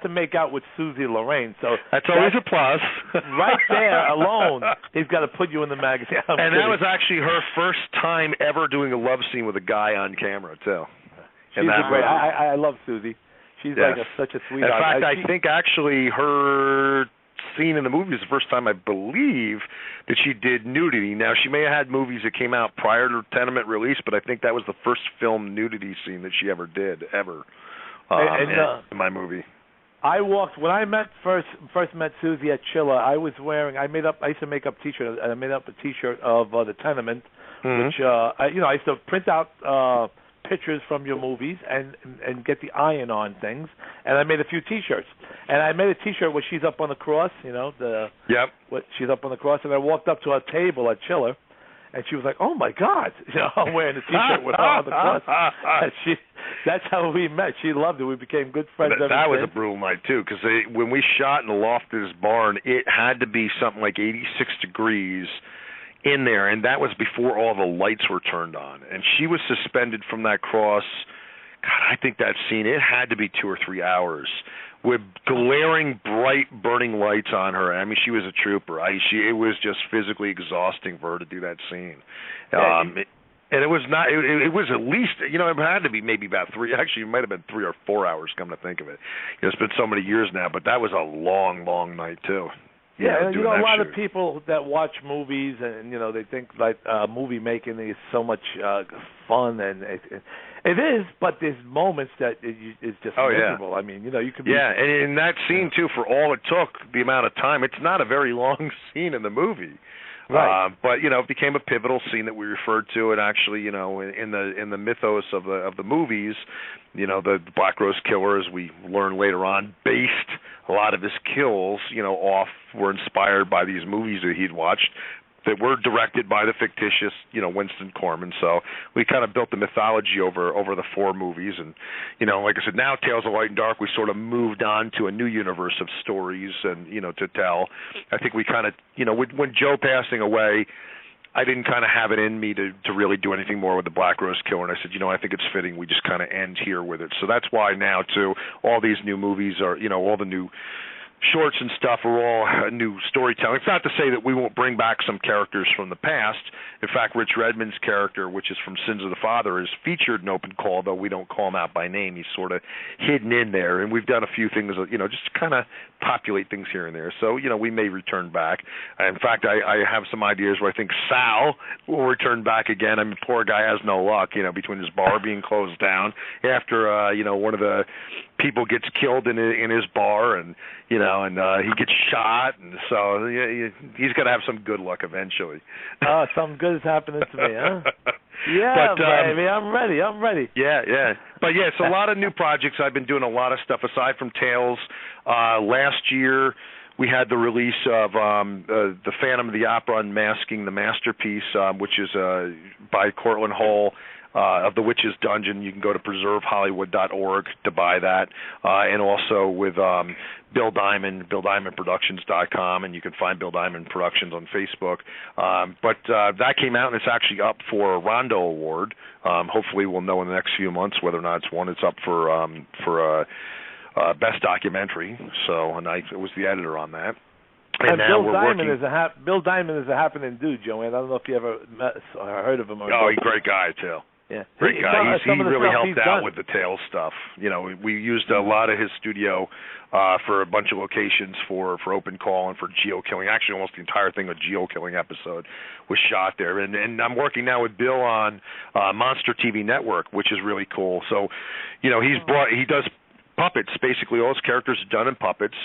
S2: to make out with Susie Lorraine, so
S3: that's always a plus.
S2: Right there alone, he's got to put you in the magazine.
S3: That was actually her first time ever doing a love scene with a guy on camera too.
S2: She's great. I love Susie. She's such a sweetheart.
S3: In fact, I think actually her scene in the movie is the first time I believe that she did nudity. Now, she may have had movies that came out prior to Tenement release, but I think that was the first film nudity scene that she ever did, in my movie.
S2: When I first met Susie at Chilla, I used to make up T-shirts. I made up a T-shirt of the Tenement, which I used to print out pictures from your movies and get the iron on things, and I made a few T-shirts. And I made a T-shirt where she's up on the cross, she's up on the cross, and I walked up to her table at Chiller, and she was like, "Oh my God!" I'm wearing a T-shirt with her on the cross. And that's how we met. She loved it. We became good friends.
S3: That was a brutal night too, because when we shot in the loft of this barn, it had to be something like 86 degrees in there, and that was before all the lights were turned on. And she was suspended from that cross. God, I think that scene, it had to be 2 or 3 hours with glaring, bright, burning lights on her. I mean, she was a trooper. It was just physically exhausting for her to do that scene. And it was not. It was at least, it had to be maybe about 3. Actually, it might have been 3 or 4 hours. Come to think of it, it's been so many years now. But that was a long, long night too.
S2: Yeah, a lot of people that watch movies and they think like movie making is so much fun, and it is, but there's moments that is just miserable.
S3: Yeah.
S2: I mean, you can be
S3: and in that scene too, for all it took, the amount of time, it's not a very long scene in the movie.
S2: Right.
S3: But it became a pivotal scene that we referred to, and actually, in the mythos of the movies, the Black Rose Killer, as we learn later on, based a lot of his kills, were inspired by these movies that he'd watched that were directed by the fictitious, Winston Corman. So we kind of built the mythology over the 4 movies, and like I said, now Tales of Light and Dark, we sort of moved on to a new universe of stories and to tell. I think we kind of when Joe passing away, I didn't kind of have it in me to really do anything more with the Black Rose Killer, and I said, I think it's fitting we just kind of end here with it. So that's why now too, all these new movies are, all the new shorts and stuff are all new storytelling. It's not to say that we won't bring back some characters from the past. In fact, Rich Redmond's character, which is from Sins of the Father, is featured in Open Call, though we don't call him out by name. He's sort of hidden in there, and we've done a few things, just to kind of populate things here and there. So, we may return back. In fact, I have some ideas where I think Sal will return back again. I mean, poor guy has no luck, between his bar being closed down after, one of the people gets killed in his bar, and he gets shot, and so he's going to have some good luck eventually.
S2: Oh, something good is happening to me, huh? Yeah, baby, I'm ready.
S3: Yeah. But yeah, it's a lot of new projects. I've been doing a lot of stuff aside from Tales. Last year, we had the release of the Phantom of the Opera Unmasking the Masterpiece, which is by Cortland Hull, of The Witch's Dungeon. You can go to preservehollywood.org to buy that, and also with Bill Diamond, BillDiamondProductions.com, and you can find Bill Diamond Productions on Facebook. But that came out, and it's actually up for a Rondo Award. Hopefully we'll know in the next few months whether or not it's won. It's up for Best Documentary, and I was the editor on that.
S2: And Bill Diamond is a happening dude, Joanne. I don't know if you ever met or heard of him.
S3: He's a great guy, too.
S2: Yeah.
S3: Great guy. He really helped out
S2: done
S3: with the Tales stuff. You know, we used a lot of his studio for a bunch of locations for open call and for geo-killing. Actually, almost the entire thing, a geo-killing episode, was shot there. And I'm working now with Bill on Monster TV Network, which is really cool. So, you know, he does puppets. Basically, all his characters are done in puppets.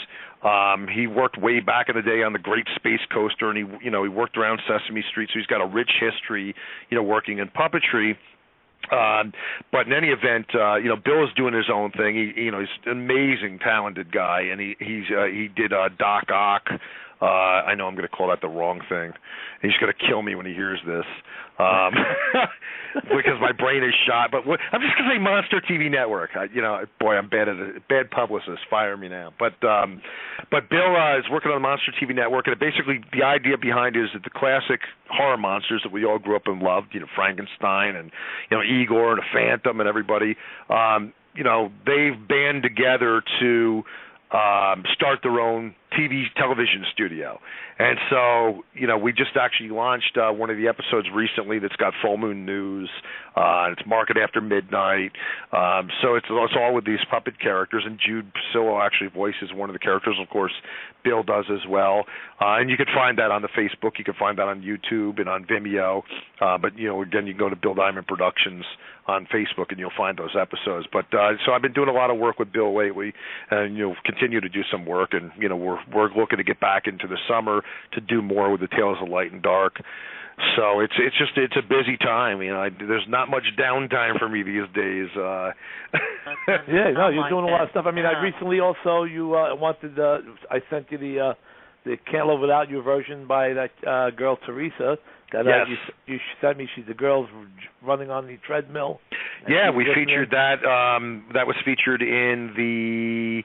S3: He worked way back in the day on the Great Space Coaster, and he worked around Sesame Street, so he's got a rich history, working in puppetry. But in any event, Bill is doing his own thing. He's an amazing, talented guy, and he did Doc Ock. I know I'm going to call that the wrong thing. He's going to kill me when he hears this, because my brain is shot. But I'm just going to say Monster TV Network. I'm bad at it. Bad publicist. Fire me now. But Bill is working on the Monster TV Network, and basically the idea behind it is that the classic horror monsters that we all grew up and loved, Frankenstein and Igor and the Phantom and everybody, they've band together to start their own television studio. And so, we just actually launched one of the episodes recently that's got full moon news. It's Market After Midnight. So it's all with these puppet characters, and Jude Pasillo actually voices one of the characters. Of course, Bill does as well. And you can find that on the Facebook. You can find that on YouTube and on Vimeo. But, again, you can go to Bill Diamond Productions on Facebook, and you'll find those episodes. But so I've been doing a lot of work with Bill lately, and continue to do some work. And we're looking to get back into the summer to do more with the Tales of Light and Dark. So it's a busy time. There's not much downtime for me these days.
S2: Yeah, no, you're doing a lot of stuff. I recently also I sent you the Can't Live Without You version by that girl Teresa.
S3: Yes.
S2: You sent me. She's the girl running on the treadmill.
S3: Yeah, we featured that. That was featured in the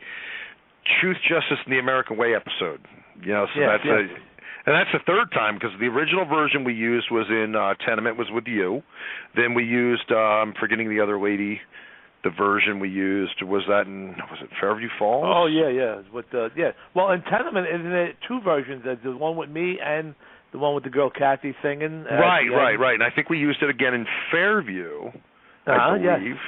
S3: Truth, Justice, and the American Way episode. And that's the third time, because the original version we used was in Tenement, was with you. Then we used, I'm forgetting the other lady, the version we used, was it Fairview Falls?
S2: Oh, yeah. Well, in Tenement, isn't it two versions? There's the one with me and the one with the girl Kathy singing.
S3: Right. And I think we used it again in Fairview, I believe.
S2: Yes.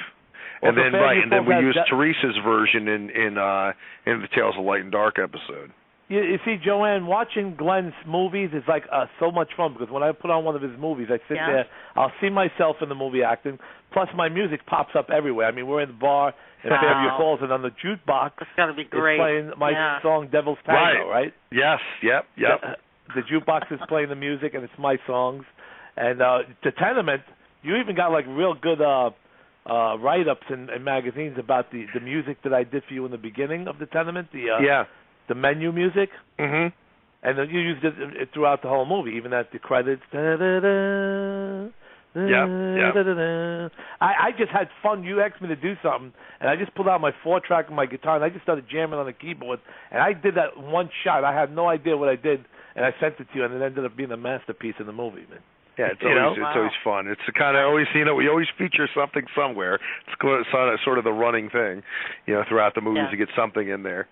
S3: And then we used Teresa's version in the Tales of Light and Dark episode.
S2: You see, Joanne, watching Glen's movies is like so much fun, because when I put on one of his movies, I sit there, I'll see myself in the movie acting, plus my music pops up everywhere. We're in the bar in Fairview Falls, and on the jukebox,
S4: it's got to be great.
S2: Playing my song Devil's Tango, right?
S3: Yes, yep.
S2: The jukebox is playing the music, and it's my songs. And the Tenement, you even got like real good write-ups in magazines about the music that I did for you in the beginning of the Tenement, the menu music.
S3: Mm-hmm.
S2: And then you used it throughout the whole movie, even at the credits. I just had fun. You asked me to do something, and I just pulled out my 4-track and my guitar, and I just started jamming on the keyboard. And I did that one shot. I had no idea what I did, and I sent it to you, and it ended up being a masterpiece in the movie, man.
S3: Yeah, it's always fun. It's the kind of we always feature something somewhere. It's sort of the running thing, throughout the movies to get something in there.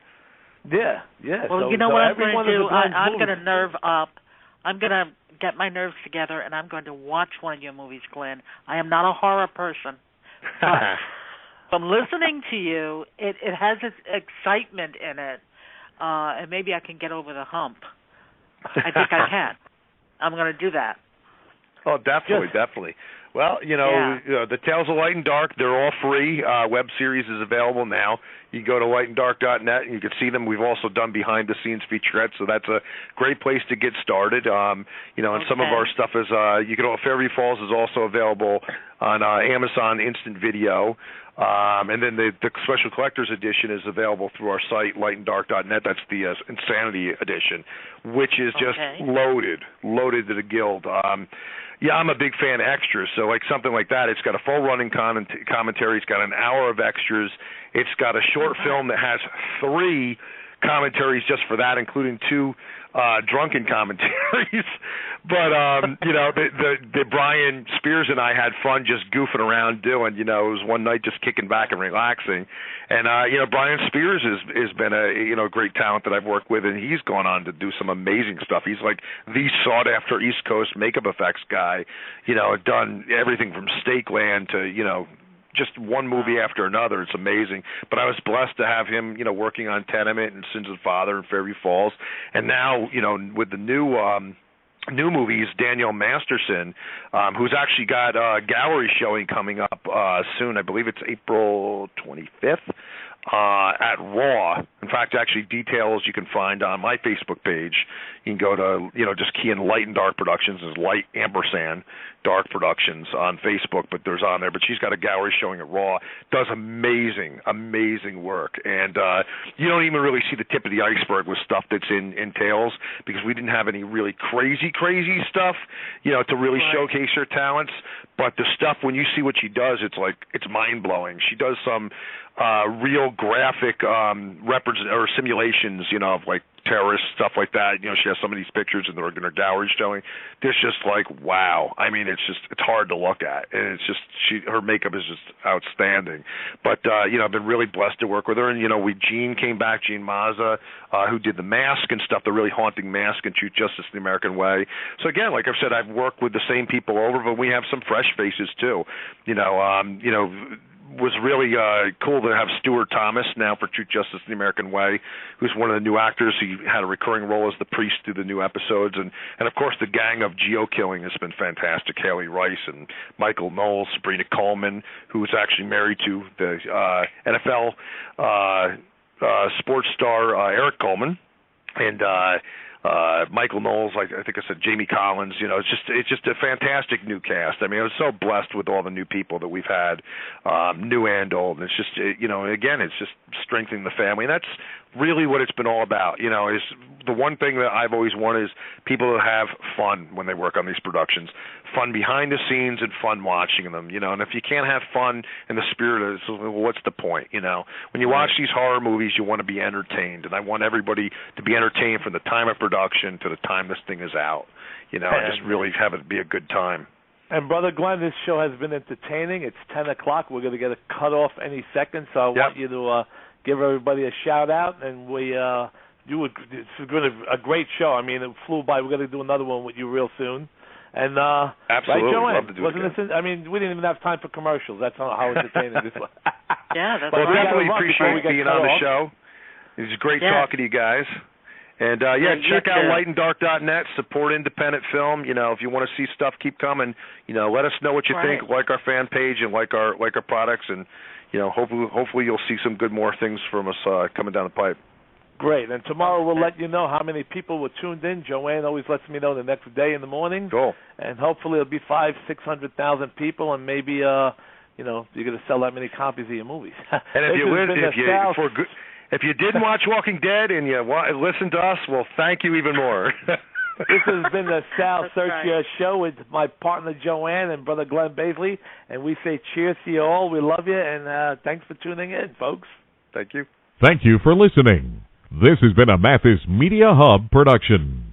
S2: Yeah.
S4: Well, you know what I'm going to do? I'm going to nerve up. I'm going to get my nerves together, and I'm going to watch one of your movies, Glen. I am not a horror person, but from listening to you, it has its excitement in it, and maybe I can get over the hump. I think I can. I'm going to do that.
S3: Oh, definitely. Well, the Tales of Light and Dark, they're all free. Web series is available now. You can go to lightanddark.net and you can see them. We've also done behind-the-scenes featurettes, so that's a great place to get started. And some of our stuff is, Fairview Falls is also available on Amazon Instant Video. And then the Special Collector's Edition is available through our site, lightanddark.net. That's the Insanity Edition, which is just loaded to the gild. I'm a big fan of extras, so like something like that, it's got a full running commentary, it's got an hour of extras, it's got a short film that has 3 commentaries just for that, including 2 drunken commentaries. But the Brian Spears and I had fun just goofing around doing. It was one night just kicking back and relaxing. And Brian Spears has been a great talent that I've worked with, and he's gone on to do some amazing stuff. He's like the sought after East Coast makeup effects guy. Done everything from Stakeland to just one movie after another. It's amazing. But I was blessed to have him, working on Tenement and Sins of the Father and Fairview Falls. And now, with the new movies, Danielle Masterson, who's actually got a gallery showing coming up soon. I believe it's April 25th. At Raw. In fact, actually details you can find on my Facebook page. You can go to, just key in Light and Dark Productions. There's Light & Dark Productions on Facebook, but there's on there. But she's got a gallery showing at Raw. Does amazing, amazing work. And you don't even really see the tip of the iceberg with stuff that's in Tales, because we didn't have any really crazy stuff, to really showcase her talents. But the stuff, when you see what she does, it's mind-blowing. She does some real graphic simulations, of like terrorist stuff like that. She has some of these pictures in her gallery showing. There's just like, wow. I mean, it's hard to look at, and it's just her makeup is just outstanding. But I've been really blessed to work with her, and Gene came back, Gene Mazza, who did the mask and stuff, the really haunting mask in Truth, Justice, the American Way. So again, like I've said, I've worked with the same people over, but we have some fresh faces too. Was really cool to have Stuart Thomas now for Truth, Justice, the American Way, who's one of the new actors. He had a recurring role as the priest through the new episodes. And of course, the gang of Geo-Killing has been fantastic. Haley Rice and Michael Knowles, Sabrina Coleman, who is actually married to the NFL sports star Eric Coleman. And Michael Knowles, I think I said Jamie Collins. It's just a fantastic new cast. I mean, I was so blessed with all the new people that we've had, new and old. And it's just, again, it's just strengthening the family. And that's really what it's been all about. Is the one thing that I've always wanted is people to have fun when they work on these productions, fun behind the scenes and fun watching them. And if you can't have fun in the spirit of it, well, what's the point? When you watch these horror movies, you want to be entertained, and I want everybody to be entertained from the time of production to the time this thing is out. And just really have it be a good time.
S2: And Brother Glenn, this show has been entertaining. It's 10 o'clock. We're going to get a cutoff any second, so I want you to give everybody a shout out, and it's a great show. I mean, it flew by. We're going to do another one with you real soon. And
S3: absolutely,
S2: right, Joanne?
S3: Love to do it again.
S2: We didn't even have time for commercials. That's how entertaining this was.
S4: Yeah, that's
S3: well,
S4: right.
S3: definitely appreciate being on the show. It was great talking to you guys. And check out lightanddark.net. Support independent film. If you want to see stuff, keep coming. Let us know what you think. Like our fan page and like our products, and hopefully you'll see some good more things from us coming down the pipe.
S2: Great. And tomorrow we'll let you know how many people were tuned in. Joanne always lets me know the next day in the morning.
S3: Cool.
S2: And hopefully it'll be 500,000-600,000 people, and maybe you're going to sell that many copies of your movies.
S3: And if you didn't watch Walking Dead and you listen to us, well, thank you even more.
S2: This has been the Sal Sirchia Show with my partner Joanne and Brother Glen Baisley, and we say cheers to you all. We love you, and thanks for tuning in, folks.
S3: Thank you.
S1: Thank you for listening. This has been a Mathis Media Hub production.